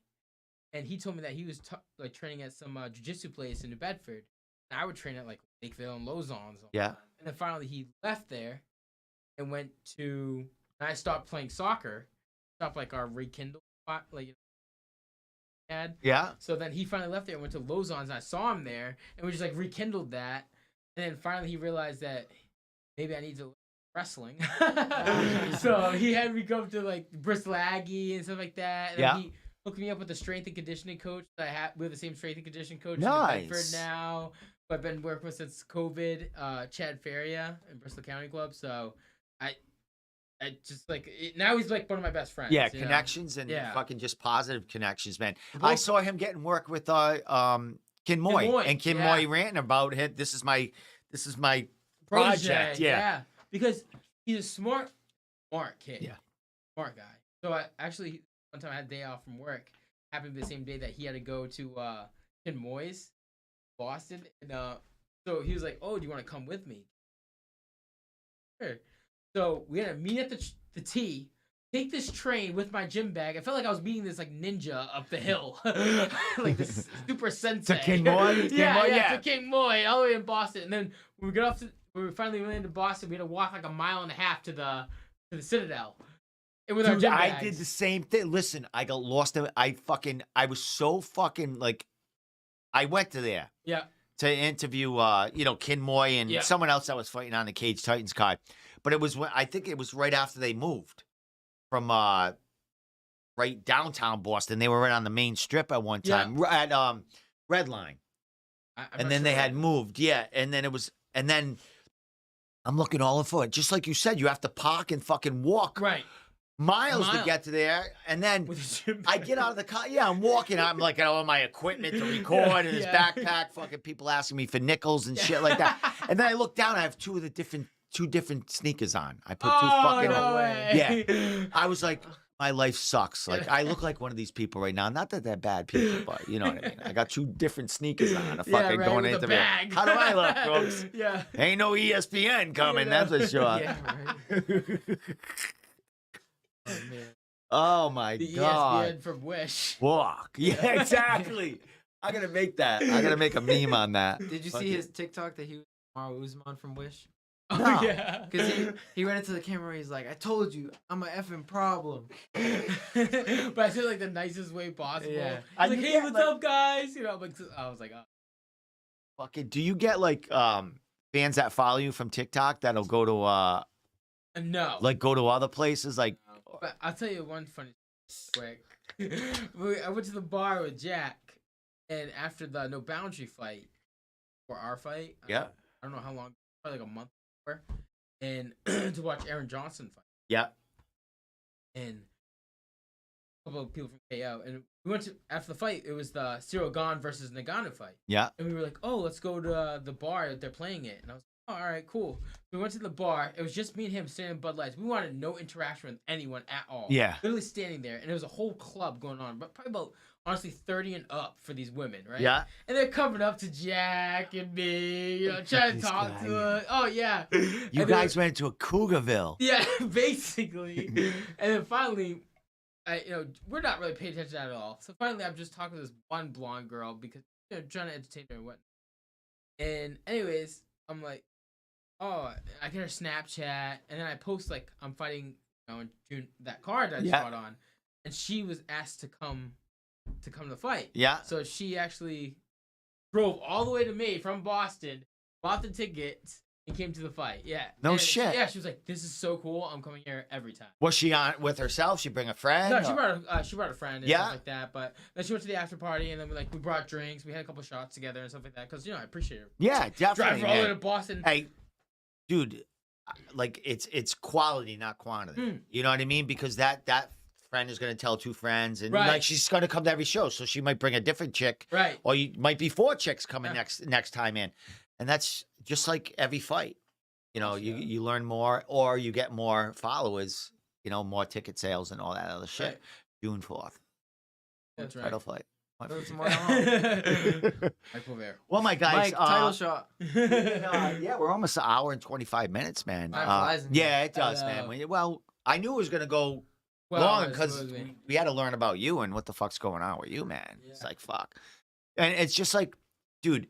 And he told me that he was like training at some jiu-jitsu place in New Bedford. And I would train at like Lakeville and Lozon's. Yeah. And then finally he left there and went to. And I stopped playing soccer. Stopped like our rekindle spot, like had. Yeah. So then he finally left there and went to Lozon's, and I saw him there, and we just like rekindled that. And then finally he realized that maybe I need to learn wrestling. So he had me come to like Bristol Aggie and stuff like that. And Yeah. then he hooked me up with the strength and conditioning coach that I have. We have the same strength and conditioning coach in Nice. Bedford now. Who I've been working with since COVID, Chad Faria in Bristol County Club. So I just like now he's like one of my best friends. Yeah, you know? connections and Yeah. fucking just positive connections, man. Both- I saw him getting work with Kin Moy, Moy, and Kin yeah. Moy ranting about him. This is my project. Yeah. Because he's a smart kid. Yeah. Smart guy. So one time I had a day off from work. Happened to be the same day that he had to go to Ken Moy's, Boston. And so he was like, "Oh, do you want to come with me?" Sure. So we had to meet at the T. Take this train with my gym bag. I felt like I was meeting this like ninja up the hill, like this super sensei. King Moy? King Moy? Yeah. To King Moy, all the way in Boston. And then when we got off, when we finally went into Boston, we had to walk like a mile and a half to the Citadel. And with our Dude, gym I bags. did the same thing. Listen, I got lost. I was so fucking like, I went to there Yeah. to interview, Kin Moy and Yeah. someone else that was fighting on the Cage Titans card. But it was I think it was right after they moved from right downtown Boston. They were right on the main strip at one Yeah. time at Red Line, I'm and not then they sure. had moved. Yeah, and then I'm looking all for it. Just like you said, you have to park and fucking walk Right. miles to Mile. get to there, and then. With the gym I bag. get out of the car. Yeah, I'm walking. I'm like, all my equipment to record and his Yeah. backpack. Fucking people asking me for nickels and shit like that. And then I look down. I have two different sneakers on. I put two Oh, fucking. no way. Yeah. I was like, my life sucks. Like I look like one of these people right now. Not that they're bad people, but you know what I mean. I got 2 different sneakers on. Fucking going with into the bag. How do I look, folks? Yeah. Ain't no ESPN coming. know. That's for sure. Yeah, right. Oh man. Oh my The god. ESPN from Wish. Walk. Yeah, exactly. I gotta make that. I gotta make a meme on that. Did you Fuck see it. his TikTok that he was Mario Usman from Wish? Oh No. yeah. Because he went into the camera. He's like, "I told you, I'm a effing problem." But I said like the nicest way possible. Yeah. He's like, You hey, get, what's like- up, guys? You know, like I was like, oh. Fucking. Do you get like fans that follow you from TikTok that'll go to No. like go to other places? Like But I'll tell you one funny quick. I went to the bar with Jack, and after the No Boundary fight, or our fight, Yeah. I don't know how long, probably like a month before, and to watch Aaron Johnson fight, yeah. and a couple of people from KO, and we went to after the fight. It was the Cyril Gane versus Nagano fight, Yeah. and we were like, oh, let's go to the bar that they're playing it, and I was like, oh, all right, cool. We went to the bar. It was just me and him standing in Bud Lights. We wanted no interaction with anyone at all. Yeah. Literally standing there, and there was a whole club going on, but probably about honestly 30 and up for these women, right? Yeah. And they're coming up to Jack and me, you know, trying to This talk guy, to us. Oh yeah. You And guys then, went to a Cougarville. yeah, basically. And then finally, we're not really paying attention at all. So finally, I'm just talking to this one blonde girl because trying to entertain her and whatnot. And anyways, I'm like, oh, I get her Snapchat, and then I post like I'm fighting, in June, that card that I just Yeah. fought on, and she was asked to come to the fight. Yeah. So she actually drove all the way to me from Boston, bought the tickets, and came to the fight. Yeah. No And shit. She was like, "This is so cool. I'm coming here every time." Was she on with herself? She bring a friend? No, or- she brought a friend and Yeah. stuff like that. But then she went to the after party, and then we brought drinks. We had a couple shots together and stuff like that because I appreciate her. Yeah, definitely. Drive all the way man. to Boston. Hey, dude, like it's quality, not quantity. Mm. You know what I mean? Because that friend is gonna tell 2 friends, and Right. like she's gonna come to every show, so she might bring a different chick, Right. or you might be 4 chicks coming Yeah. next time in, and that's just like every fight. You know, Yeah. you learn more, or you get more followers. You know, more ticket sales and all that other shit. Right. June 4th, That's right. title fight. Throw some more on. Mike Bovero. Well, my guys, Mike, title shot. yeah, we're almost an hour and 25 minutes, man. Time flies in Yeah, here. it does, man. Well, I knew it was gonna go Well, long it's because supposed to be. we had to learn about you and what the fuck's going on with you, man. It's Yeah. like fuck, and it's just like, dude,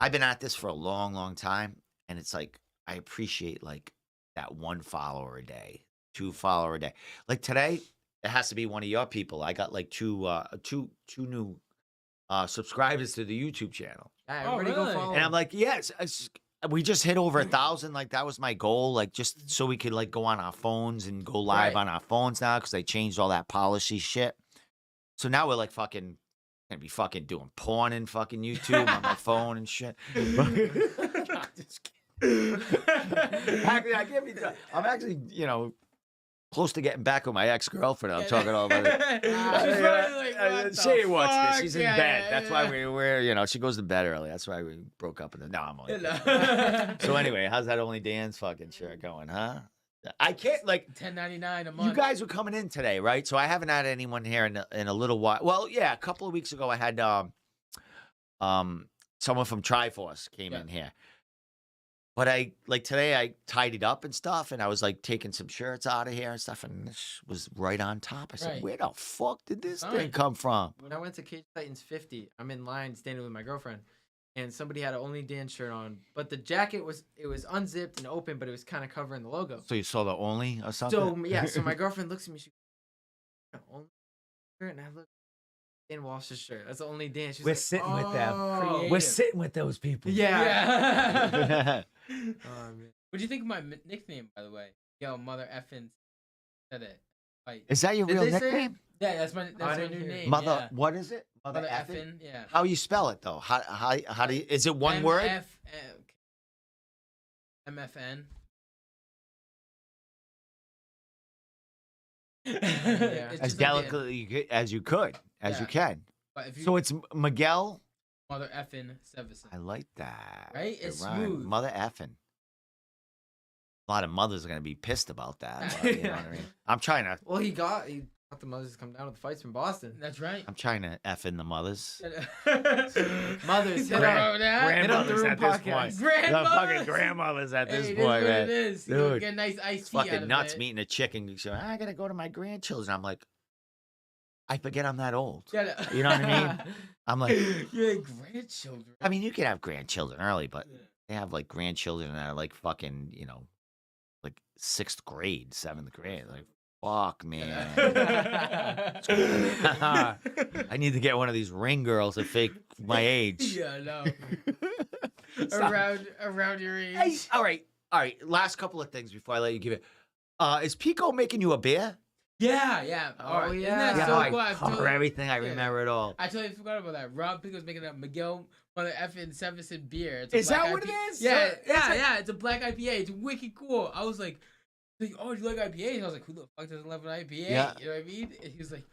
I've been at this for a long, long time, and it's like I appreciate like that 1 follower a day, 2 follower a day. Like today, it has to be one of your people. I got like two new subscribers to the YouTube channel. Yeah, Oh, everybody really? go follow And I'm him. like, yes, we just hit over 1,000. Like that was my goal. Like just so we could like go on our phones and go live Right. on our phones now because they changed all that policy shit. So now we're like fucking gonna be fucking doing porn in fucking YouTube on my phone and shit. Just kidding. Actually, I can't be. I'm actually, close to getting back with my ex-girlfriend. I'm talking all about it. She's probably like, what She the ain't watching this. fuck? She's in Yeah, bed. yeah, That's why yeah. we're she goes to bed early. That's why we broke up. No, I'm only. kidding. Hello. So anyway, how's that Only Dan's fucking shirt going, huh? I can't like. $10.99 a month. You guys were coming in today, right? So I haven't had anyone here in a little while. Well, yeah, a couple of weeks ago I had someone from Triforce came Yeah. in here. But today I tidied up and stuff, and I was like taking some shirts out of here and stuff, and this was right on top. I said, Right. "Where the fuck did this Fine. thing come from?" When I went to Cage Titans 50, I'm in line standing with my girlfriend, and somebody had an Only Dan shirt on, but the jacket was unzipped and open, but it was kind of covering the logo. So you saw the Only or something? So yeah, so my girlfriend looks at me, she goes, Only shirt, and I look, Dan Walsh's shirt. That's the Only Dan. She's We're like, sitting with them. "Oh." We're sitting with those people. Yeah. Yeah. Oh, man. What do you think of my nickname, by the way? Yo, mother effing said it. Like, Is that your Did real they say it? nickname? yeah, that's my I new didn't hear it. name. Mother, yeah. what is it? Mother, Mother effing? effing, yeah. How you spell it though? How do you? Is it one word? MFN. Yeah. It's As just like the- delicately as you could, as you Yeah. can. But if you So it's Miguel. mother effing Sevasin. I like that. Right? It It's rhymes. smooth. Mother effing. A lot of mothers are gonna be pissed about that. But, you know what I mean? I'm trying to Well, he got the mothers to come down with the fights from Boston. That's right. F in the mothers. Mothers, hit Grand- up Grandmothers the Room at this podcast. point. The Grandmothers. fucking grandmothers at this Hey, it is point, what man. it is. You know, Dude, get a nice iced It's tea out fucking of nuts it. meeting a chick and saying, I gotta go to my grandchildren. I'm like, I forget I'm that old. Yeah, You know what I mean? I'm like, You're like grandchildren. I mean, you can have grandchildren early, but they have like grandchildren that are like fucking, you know, like 6th grade, 7th grade. Like, fuck, man. I need to get one of these ring girls to fake my age. Yeah, no. Stop. around your age. Hey, all right. Last couple of things before I let you give it. Is Pico making you a beer? Yeah. Oh, All right. Isn't yeah. that Yeah, so I cool? I cover totally- everything. I yeah. remember it all. I totally forgot about that. Rob Pico's making a Miguel Mother effing Sevasin beer. It's a Is that black what it IPA. is? Yeah, So- yeah. It's a black IPA. It's wicked cool. I was like, oh, do you like IPAs? I was like, who the fuck doesn't love an IPA? Yeah. You know what I mean? And he was like,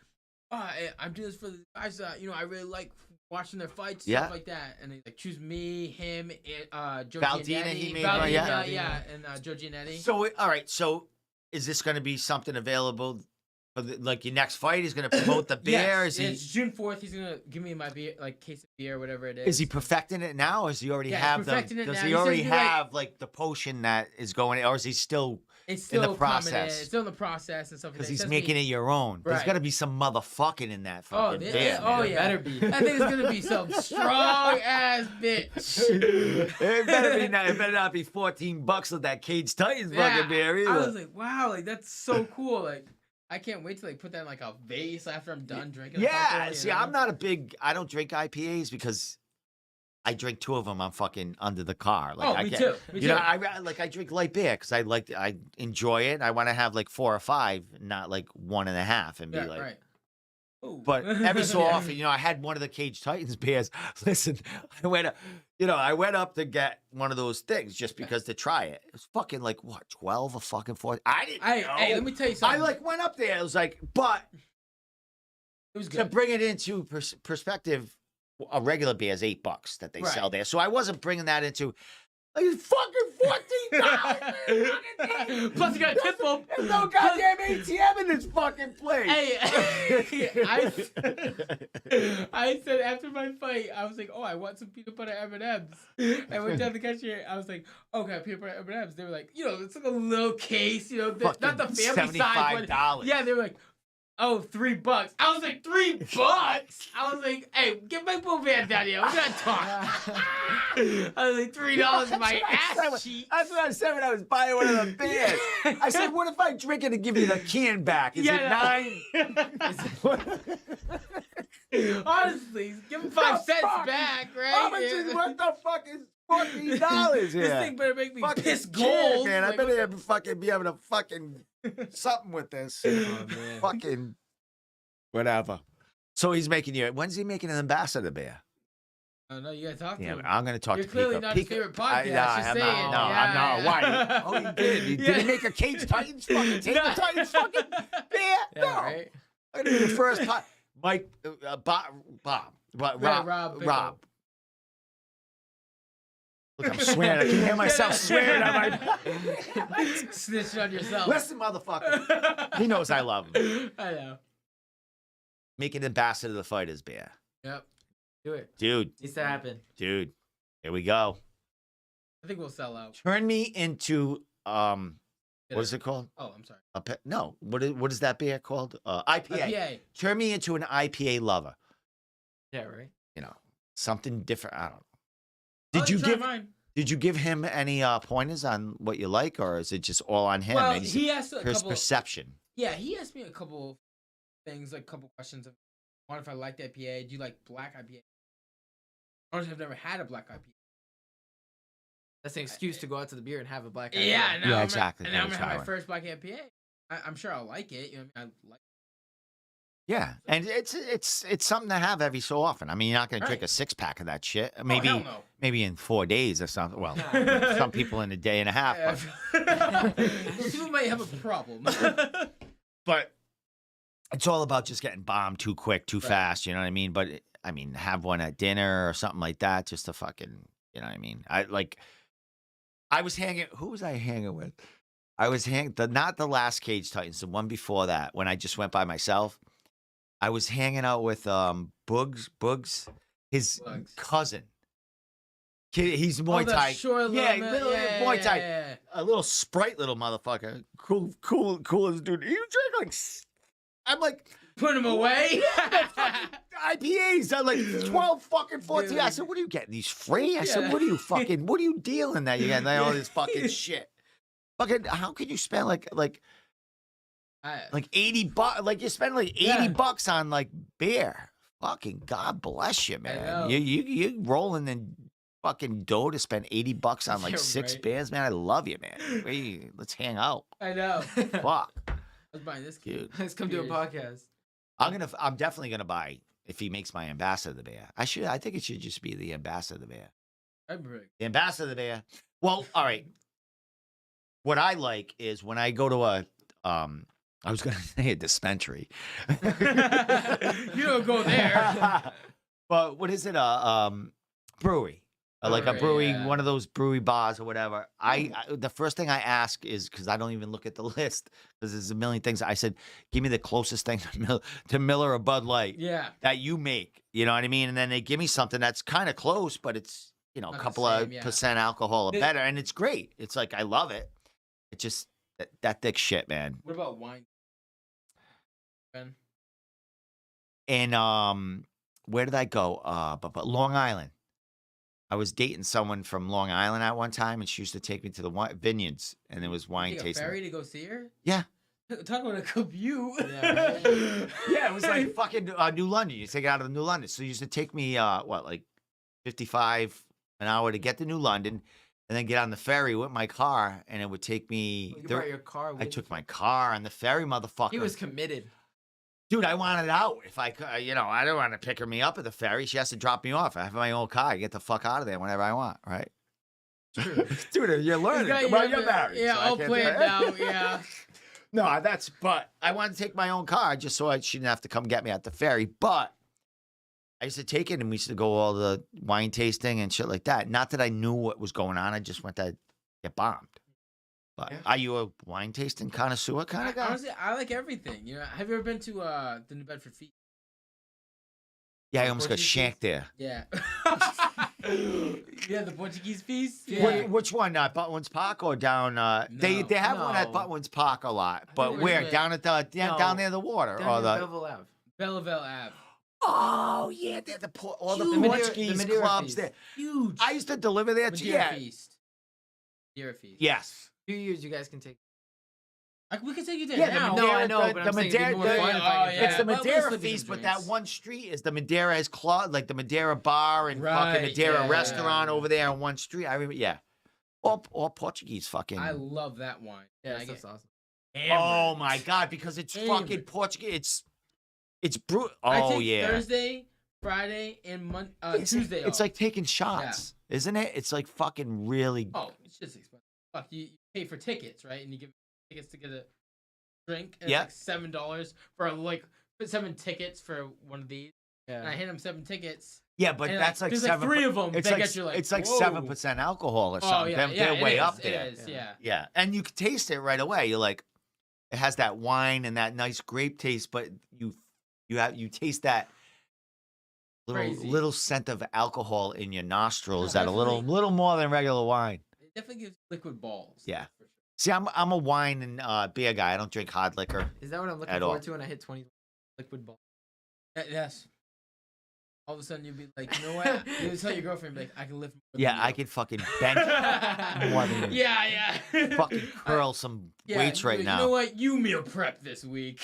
oh, I'm doing this for the guys that, you know, I really like watching their fights, Yeah. stuff like that. And he's like, choose me, him, and Joe Valdina, Giannetti. he made Valdina, one, yeah. yeah, and Joe Giannetti. So, all right. So, is this going to be something available for like your next fight? He's going to promote the beer? Yes, Is he? it's June 4th. He's gonna give me my beer, like case of beer, whatever it is. Is he perfecting it now, or does he already Yeah, he's have them? perfecting it Does now. he He says already he'd be like- have like the potion that is going, or is he still? It's in the still coming process? It's still in the process and stuff like that. Because He he's says making me- it your own. There's Right. got to be some motherfucking in that Oh, fucking there- beer. oh man. yeah, Better be. I think it's gonna be some strong ass bitch. It better not be $14 with that Cage Titans fucking beer either. I was like, wow, like that's so cool. Like, I can't wait to like put that in like a vase after I'm done drinking. a yeah, couple, you see, know? I'm not a big. I don't drink IPAs because I drink 2 of them. I'm fucking under the car. Like, Oh, I me can't- too. Me You know, too. I drink light beer because I enjoy it. I want to have like 4 or 5, not like 1.5, and be Yeah, like. right. Ooh. But every so Yeah. often, you know, I had one of the Cage Titans beers. Listen, I went up to get one of those things just because to try it. It was fucking like what, 12 or fucking 14? I didn't know. Hey, let me tell you I something. like went up there. It was like, but it was to good. bring it into perspective, a regular beer is $8 that they Right. sell there. So I wasn't bringing that into like it's fucking $14. Plus, you got a tip them. There's no goddamn ATM in this fucking place. Hey, I said after my fight, I was like, "Oh, I want some peanut butter M&Ms." I went down the cashier. I was like, "Okay, peanut butter M&Ms." They were like, "You know, it's like a little case. You know, not the family size, but $75. yeah." They were like, "Oh, $3." I was like, $3. I was like, "Hey, get my boo band down here. We're gonna talk." I was like, $3 in my ass cheek. That's what I said when I was buying one of the beers. I said, what if I drink it and give you the can back? Is it 9? Honestly, give him 5 cents fuck? back, right? How much is what the fuck is $14 here? This thing better make me Fucking piss kid, gold. man. I Like, better fucking be able to fucking something with this. Oh, man. Fucking whatever. So he's making you. When's he making an ambassador beer? Oh no, you gotta talk to Yeah, him. I'm gonna talk You're to clearly Pico. not his Pico- favorite podcast. I, just I'm saying. not. No, I'm not. Why? Oh, he did. Did he make a Cage Titans fucking Cage No. Titans fucking beer? Yeah, No. right? I'm gonna be the first pot. Mike, Rob. Rob. Look, I'm swearing. I can hear myself swearing on my. Snitch on yourself. Listen, motherfucker. He knows I love him. I know. Make an ambassador of the fighters beer, Yep. Do it. dude. Needs to happen. Here we go. I think we'll sell out. Turn me into what is it called? Oh, I'm sorry. No. What is that beer called? IPA. IPA. Turn me into an IPA lover. Yeah, right? You know, something different. I don't know. I'll Did you try give mine? Did you give him any pointers on what you like, or is it just all on him? Well, and he's- he asked a his couple. perception. Yeah, he asked me a couple of things, like a couple questions. Of, one, if I liked IPA. Do you like black IPA? Honestly, I've never had a black IPA. That's an excuse to go out to the beer and have a black eye. Yeah, Yeah, exactly. And now I'm That's gonna have how my I- first black IPA. I'm sure I'll like it. You know, what I mean, I like. Yeah, and it's something to have every so often. I mean, you're not going to drink Right. a 6-pack of that shit. Oh, Maybe hell no. maybe in 4 days or something. Well, some people in a day and a half. People might have a problem. But it's all about just getting bombed too quick, too Right. fast. You know what I mean? But I mean, have one at dinner or something like that, just to fucking, you know what I mean? I was hanging. Who was I hanging with? I was not the last Cage Titans, the one before that, when I just went by myself. I was hanging out with Boogs, his Bugs. cousin. Kid, he's Muay the Thai. short Yeah, little little yeah, Muay Thai. yeah. A little sprite little motherfucker. Coolest dude. You drink like I'm like Put him away. IPAs. I'm like 12 fucking 14. I Dude. said, what are you getting? These free? I said, Yeah. what are you dealing that you're getting all this fucking shit? Fucking, how could you spend like 80 bucks? Like you spend like 80 Yeah. bucks on like beer. Fucking God bless you, man. know. You rolling in fucking dough to spend 80 bucks on like Yeah, 6 right. beers, man. I love you, man. Let's hang out. I know. Fuck, I was buying this kid. dude. Let's come do a Cheers. podcast. I'm definitely gonna buy if he makes my ambassador the beer. I think it should just be the ambassador the beer. I'd bring. The ambassador the beer. Well, all right. What I like is when I go to a I was gonna say a dispensary. You don't go there. But what is it? Brewery. Like a Brewery, brewery, yeah. one of those brewery bars or whatever. The first thing I ask is because I don't even look at the list because there's a million things. I said, give me the closest thing to Miller or Bud Light Yeah. that you make. You know what I mean? And then they give me something that's kind of close, but it's a Not the couple same, of yeah. percent alcohol or It- better, and it's great. It's like I love it. It just that thick shit, man. What about wine? Ben? And where did I go? But Long Island. I was dating someone from Long Island at one time, and she used to take me to the vineyards, and there was wine Take a tasting. ferry to go see her? Yeah. Talk about a commute. Yeah. Yeah, it was like fucking New London. You take it out of New London. So you used to take me like 55 an hour to get to New London, and then get on the ferry with my car, and it would take me. You brought your car. I with took you. my car on the ferry, motherfucker. He was committed. Dude, I wanted out. If I could, I don't want to pick me up at the ferry. She has to drop me off. I have my own car. I get the fuck out of there whenever I want, right? Dude, you're learning. Well, you're married. Yeah, so I all can't do planned that. out. Yeah. No, but I wanted to take my own car just so she didn't have to come get me at the ferry. But I used to take it, and we used to go all the wine tasting and shit like that. Not that I knew what was going on. I just went to get bombed. But Yeah. are you a wine tasting connoisseur kind of guy? Honestly, I like everything. You know, have you ever been to the New Bedford Feast? Yeah, I almost got Portuguese shanked there. Yeah. Yeah, the Portuguese feast. Yeah. Yeah. Which one? Butwin's Park or down? They No. have one at No. Butwin's Park a lot, but think where? it's Down at the No. down near the water Down or in the? Belleville Ave. Belleville Ave. Oh yeah, they're all the Huge. The Madeira- Portuguese the Madeira clubs feast. there. Huge. I used to deliver there too. Madeira Yeah. Feast. Madeira Feast. Yes. 2 years, you guys can take. We can take you there Yeah, now. No, I know, the but I'm saying it'd be more Madeira- fun if I oh, could yeah. It's the Well, we'll Madeira slip you some feast, but that drinks. one street is the Madeira's club, like the Madeira bar and fucking Right, Madeira yeah. restaurant over there on one street. I remember, yeah. All Portuguese fucking. I love that wine. Yeah, I that's awesome. Oh my god, because it's fucking Hammered. Portuguese. It's brutal. I Oh take yeah. Thursday, Friday, and It's- Tuesday. It's off. like taking shots, isn't it? It's like fucking really. Oh, it's just expensive. Fuck, you pay for tickets, right? And you give tickets to get a drink. And Yeah. It's like $7 for like 7 tickets for one of these. And I Yeah. hand them 7 tickets. Yeah, but and that's like there's 7. like 3 of them. It's They like get you like it's like whoa. 7% alcohol or Oh something. yeah, They're yeah, way it up is, there. It is, Yeah. yeah. Yeah, and you can taste it right away. You're like, it has that wine and that nice grape taste, but you taste that Crazy. little scent of alcohol in your nostrils. Yeah, That a little definitely. more than regular wine. It definitely gives liquid balls. Yeah. for sure. See, I'm a wine and beer guy. I don't drink hard liquor. Is that what I'm looking At all. forward to when I hit 20 liquid ball? Yes. All of a sudden you'd be like, you know what? You would tell your girlfriend, like, I can lift more Yeah, than I you. could fucking bench, more than you. Yeah, yeah. fucking curl some Yeah, weights you'd be right like, now. You know what? You meal prep this week.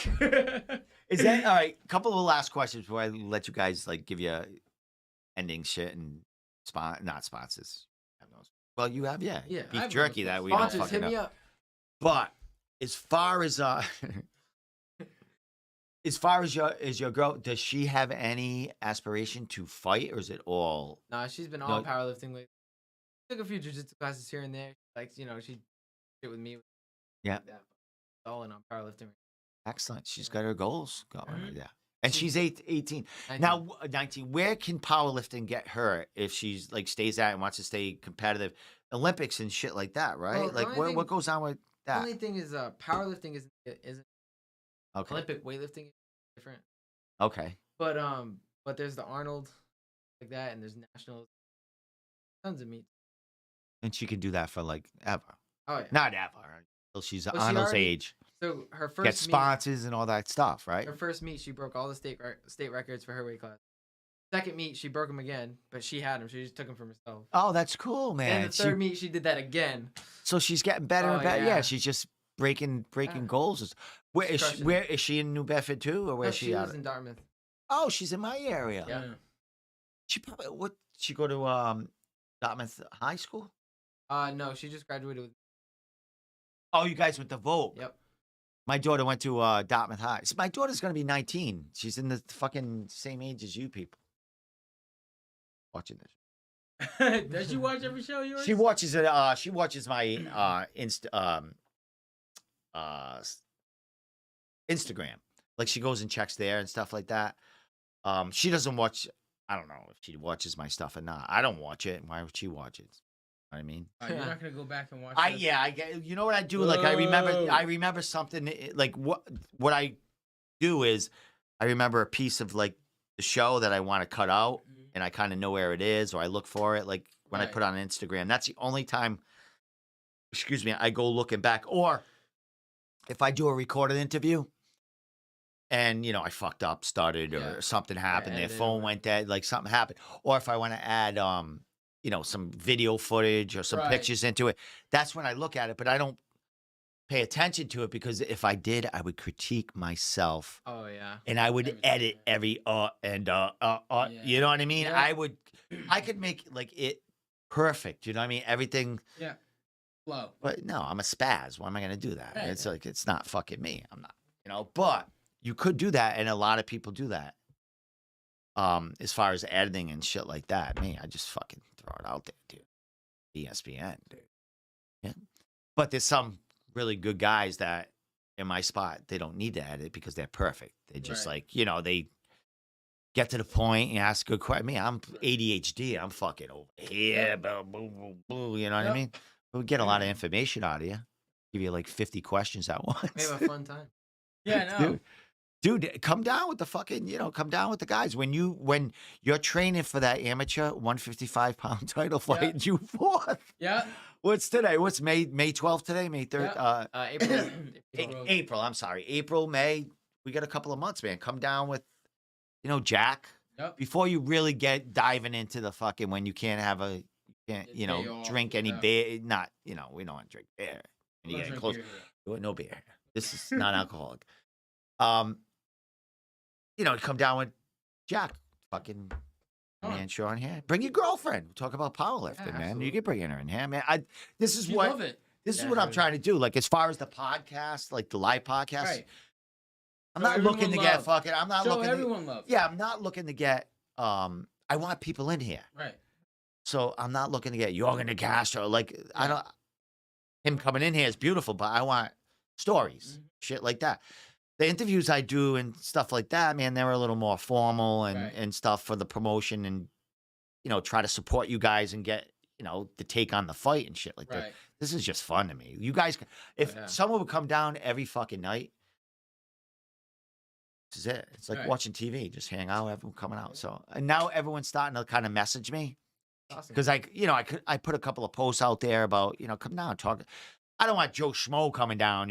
Is that all right? Couple of last questions before I let you guys like give you ending shit and not sponsors. Well, you have Yeah, I beef have jerky those that we don't Sponsors, fucking hit me know. up. But as far as your girl, does she have any aspiration to fight, or is it all? Nah, she's been all No. powerlifting lately. Took a few jiu-jitsu classes here and there. Like, she did with me. Yeah. That, but all in on powerlifting. Excellent. She's got her goals going Mhm. right there. And she's 18. 19. Now, 19, where can powerlifting get her if she's like stays at and wants to stay competitive? Olympics and shit like that, right? Well, the like only what thing- goes on with The that? only thing is powerlifting isn't Okay. Olympic weightlifting is different. Okay. But there's the Arnold like that, and there's nationals. Tons of meat. And she could do that for like ever. Oh yeah. Not ever. Until she's Well, she Arnold's already- age. So her Get first meet, sponsors and all that stuff, right? her first meet, she broke all the state records for her weight class. Second meet, she broke them again, but she had them. She just took them from herself. Oh, that's cool, And man. the third meet, she did that again. So she's getting better and Oh, better. Yeah, yeah. she's just breaking Yeah. goals. Where She's is she? crushing Where is she in New Bedford too, or where No, is she she out? lives in Dartmouth. Oh, she's in my area. Yeah. She probably what? She go to Dartmouth High School. No, she just graduated with. Oh, you guys went to Vogue. Yep. My daughter went to Dartmouth High. So my daughter's gonna be 19. She's in the fucking same age as you people. Watching this. Does she watch every show yours? She watches it. She watches my Instagram. Like she goes and checks there and stuff like that. She doesn't watch. I don't know if she watches my stuff or not. I don't watch it. Why would she watch it? You know what I mean? You're not gonna go back and watch. this? I get. You know what I do? Like I Whoa. remember something. Like what I do is I remember a piece of like the show that I want to cut out, Mhm. and I kind of know where it is, or I look for it. Like when I Right. put it on Instagram, that's the only time. Excuse me, I go looking back, or if I do a recorded interview, and I fucked up, started, Yeah. or something happened, their edit it phone or- went dead, like something happened, or if I want to add some video footage or some Right. pictures into it, that's when I look at it, but I don't pay attention to it because if I did, I would critique myself Oh yeah. and I would Everything, edit yeah. every Yeah. you know what I mean? Yeah. I could make like it perfect, you know what I mean? Everything, Yeah. Flow. but no, I'm a spaz. Why am I going to do that? Right. It's like, it's not fucking me. I'm not, but you could do that. And a lot of people do that. As far as editing and shit like that, me, I just fucking throw it out there, dude. ESPN, dude. Yeah. But there's some really good guys that in my spot, they don't need to edit because they're perfect. They just Right. they get to the point and ask good questions. Me, I'm ADHD. I'm fucking over here, boo, boo, boo, boo, you know what I Yep. mean? We get a lot of information out of you. Give you like 50 questions at We once. have a fun time. Yeah, no. Dude, come down with the fucking, come down with the guys. When you're training for that amateur 155-pound title fight, Yeah. June 4th. Yeah. What's today? What's May 12th today? May 3rd? Yeah. April. April. April, I'm sorry. April, May. We got a couple of months, man. Come down with, Jack. Yep. Before you really get diving into the fucking when you can't have A day off, drink any yeah. beer. Not, we don't want to drink beer. And you Don't get drink close. beer here. No beer. This is non-alcoholic. Come down with Jack, fucking Come on. man, Sean here. Bring your girlfriend. We'll talk about powerlifting, man. You absolutely. can bring her in here, man. This is You what love it. this is Yeah, what I'm really. trying to do. Like as far as the podcast, like the live podcast, Right. I'm Show not looking to everyone get love. fucking. I'm not Show looking. everyone love. Yeah, I'm not looking to get. I want people in here, Right. so I'm not looking to get Jorgen de Castro. Like I Yeah. don't. Him coming in here is beautiful, but I want stories, Mhm. shit like that. The interviews I do and stuff like that, man, they're a little more formal and, Right. and stuff for the promotion and, try to support you guys and get, the take on the fight and shit like that. Right. This is just fun to me. You guys, if Yeah. someone would come down every fucking night, this is it. It's like Right. watching TV, just hang out, everyone coming out. So, and now everyone's starting to kind of message me Awesome. because I put a couple of posts out there about, come down, talk. I don't want Joe Schmo coming down,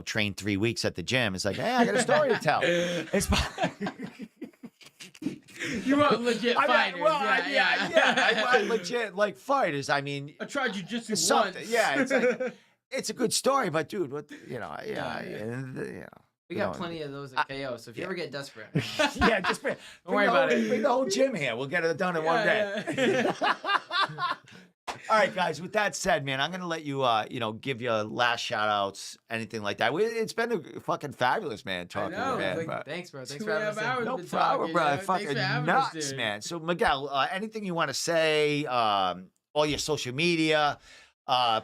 train 3 weeks at the gym. It's like, hey, I got a story to tell. It's You want legit fighters. I want legit like fighters. I mean, I tried jujitsu it's once. something. Yeah, it's like it's a good story, but dude, what We got plenty of those at KO. So if you ever get desperate, yeah, just bring worry about it. Bring the whole gym here. We'll get it done in one day. Yeah. All right, guys. With that said, man, I'm gonna let you, give your last shout outs, anything like that. It's been fucking fabulous, man. Talking know, to you, man. like, but- thanks, bro. Thanks 2 for having and a half us. in. hours. no been problem, talking, bro. you know? Thanks Fucking for having us, nuts, dude. man. So, Miguel, anything you want to say? All your social media.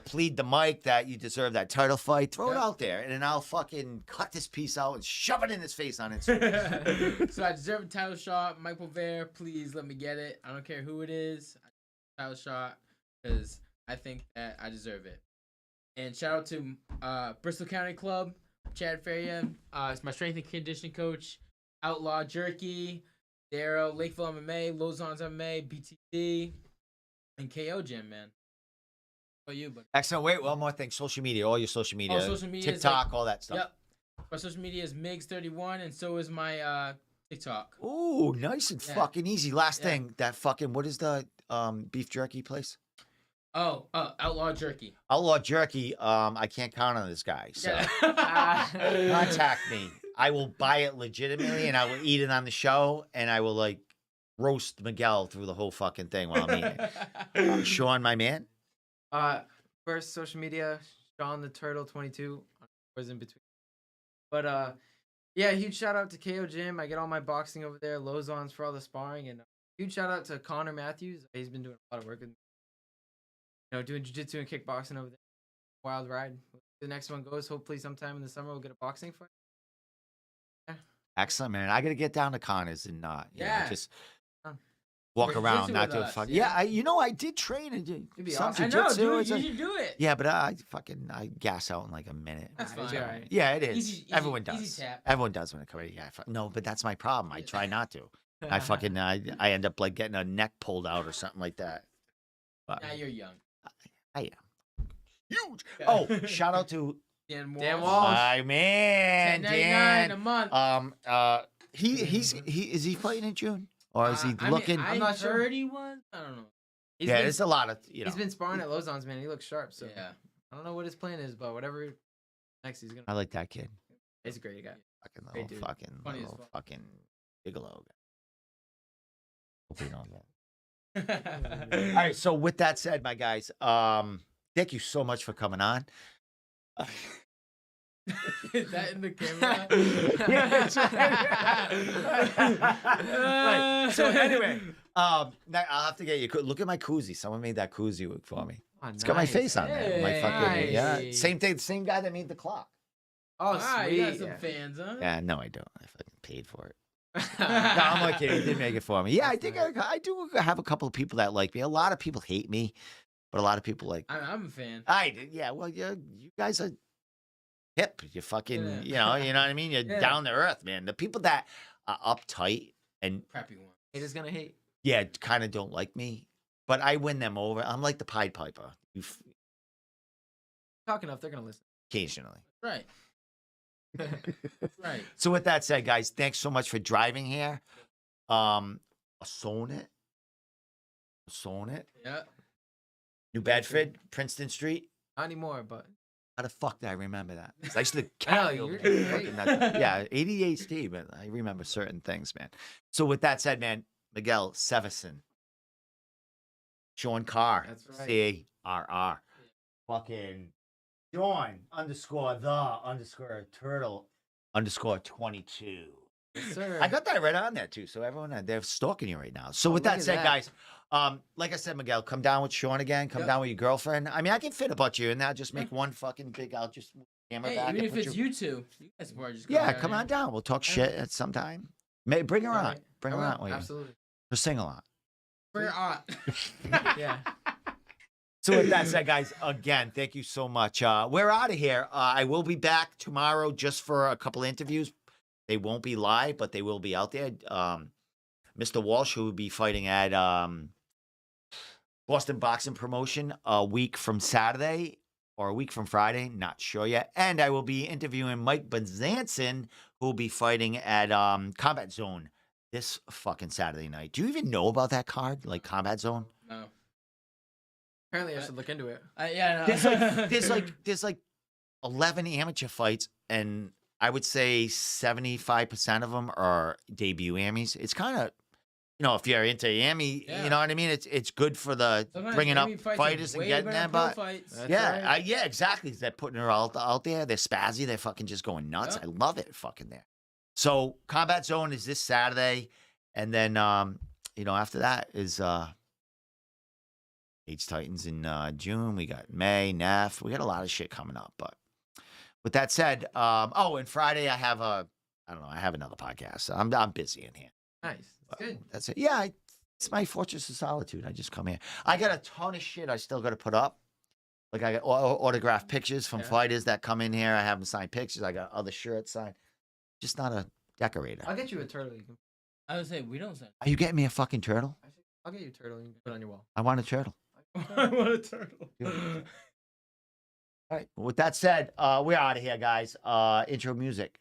Plead the mic that you deserve that title fight. Throw it Yeah. out there, and then I'll fucking cut this piece out and shove it in his face on Instagram. So I deserve a title shot. Mike Pulver, please let me get it. I don't care who it is. I deserve a title shot because I think that I deserve it. And shout out to Bristol County Club, Chad Feria. It's my strength and conditioning coach. Outlaw Jerky, Darrow, Lakeville MMA, Lozon's MMA, BTD, and KO Gym, man. How about you, buddy? Excellent. Wait, one more thing. Social media, all your social media. All social media is TikTok, all that stuff. Yep. My social media is Migs31, and so is my TikTok. Ooh, nice and Yeah. fucking easy. Last Yeah. thing, that fucking, what is the beef jerky place? Oh, Outlaw Jerky. Outlaw Jerky. I can't count on this guy. So Yeah. contact me. I will buy it legitimately and I will eat it on the show and I will like roast Miguel through the whole fucking thing while I'm eating it. Sean, my man. First social media, Sean the Turtle 22 was in between. But yeah, huge shout out to KO Gym. I get all my boxing over there. Lozon's for all the sparring, and huge shout out to Connor Matthews. He's been doing a lot of work with me. Doing jiu-jitsu and kickboxing over there. Wild ride. The next one goes. Hopefully, sometime in the summer we'll get a boxing fight. Excellent, man. I got to get down to Connors and Yeah. just Done. walk Jiu-jitsu around, not with do us, fuck. yeah. Yeah, I did train and do It'd be some awesome. I know, jiu-jitsu. dude. It's You a- should do it. Yeah, but I gas out in like a minute. That's Nah, it's fine. alright. Yeah, it is. Easy- Everyone easy does. tap. Everyone does when it comes. Yeah, no, but that's my problem. I try not to. I end up like getting a neck pulled out or something like that. But Now you're young. I am huge. Oh, shout out to Dan Dan Walsh. Walsh. my man $10.99 a Dan. month. Is he fighting in June or is he looking? I'm not not sure. sure he was. I don't know. He's Yeah, been, there's a lot of he's been sparring at Lozon's, man. He looks sharp. So Yeah. I don't know what his plan is, but whatever next he's gonna. I like that kid. He's a great guy. Fucking Great dude. Funny as little fuck. fucking gigolo. Hope you know that. All All right. So with that said, my guys, thank you so much for coming on. Is that in the camera? Yeah, that's right. So anyway, now I'll have to get you. Look at my koozie. Someone made that koozie for me. Oh, It's got my nice. face on there. My fucking yeah. Nice. Same thing. Same guy that made the clock. Oh, Wow, sweet. you got some yeah. fans, huh? Yeah, no, I don't. I fucking paid for it. No, I'm only kidding. He did make it for me. Yeah, I That's think nice. I do have a couple of people that like me. A lot of people hate me, but a lot of people like. I'm a fan. I did. Yeah. Well, you guys are hip. You fucking. Yeah. You know what I mean. You're Yeah. down to earth, man. The people that are uptight and Crappy one. Haters gonna hate. yeah, kind of don't like me, but I win them over. I'm like the Pied Piper. Talk enough, they're gonna listen. Occasionally. Right. Right. So with that said, guys, thanks so much for driving here. Sonnet. Yeah. New Bedford, Princeton Street. Not anymore, but How the fuck did I remember that? 'Cause I used to I know, carry you're over great. fucking that- yeah, ADHD, but I remember certain things, man. So with that said, man, Miguel Sevasin, Sean Carr, That's right. CARR, fucking Sean _ turtle _ 22. yes, sir. I got that right on there too. So everyone they're stalking you right now. So Oh, with look that at said, that. guys, like I said, Miguel, come down with Sean again. Come Yep. down with your girlfriend. I mean, I can fit a bunch of you in there. Just make one fucking big. I'll just camera Hey, back. even and if put it's you- you two, you guys can just Yeah, down come here. on down. We'll talk Yeah. shit at some time. Bring her All on. right. Bring I her will, on with you. Absolutely. We'll sing a lot. We're on. Yeah. So with that said, guys, again, thank you so much. We're out of here. I will be back tomorrow just for a couple interviews. They won't be live, but they will be out there. Mr. Walsh, who will be fighting at Boston Boxing Promotion a week from Saturday or a week from Friday, not sure yet. And I will be interviewing Mike Bezanson, who will be fighting at Combat Zone this fucking Saturday night. Do you even know about that card, like Combat Zone? No. Apparently, I should look into it. Yeah. No. There's like 11 amateur fights, and I would say 75% of them are debut Amis. It's kind of, if you're into Ami, Yeah. you know what I mean? It's good for the Sometimes bringing up Amy fights are fighters and way getting better them. pro But fights. That's yeah, right. yeah, exactly. They're putting her out there. They're spazzy. They're fucking just going nuts. Yeah. I love it fucking there. So Combat Zone is this Saturday. And then, after that is Age Titans in June. We got May, NEF. We got a lot of shit coming up. But with that said, and Friday I have another podcast. I'm busy in here. Nice. That's good. That's it. Yeah, it's my fortress of solitude. I just come here. I got a ton of shit I still got to put up. Like I got autographed pictures from Yeah. fighters that come in here. I have them sign pictures. I got other shirts signed. Just not a decorator. I'll get you a turtle. You can. I would say we don't send. Are you getting me a fucking turtle? I'll get you a turtle. You can put it on your wall. I want a turtle. I want a turtle. All right. With that said, we're out of here, guys. Intro music.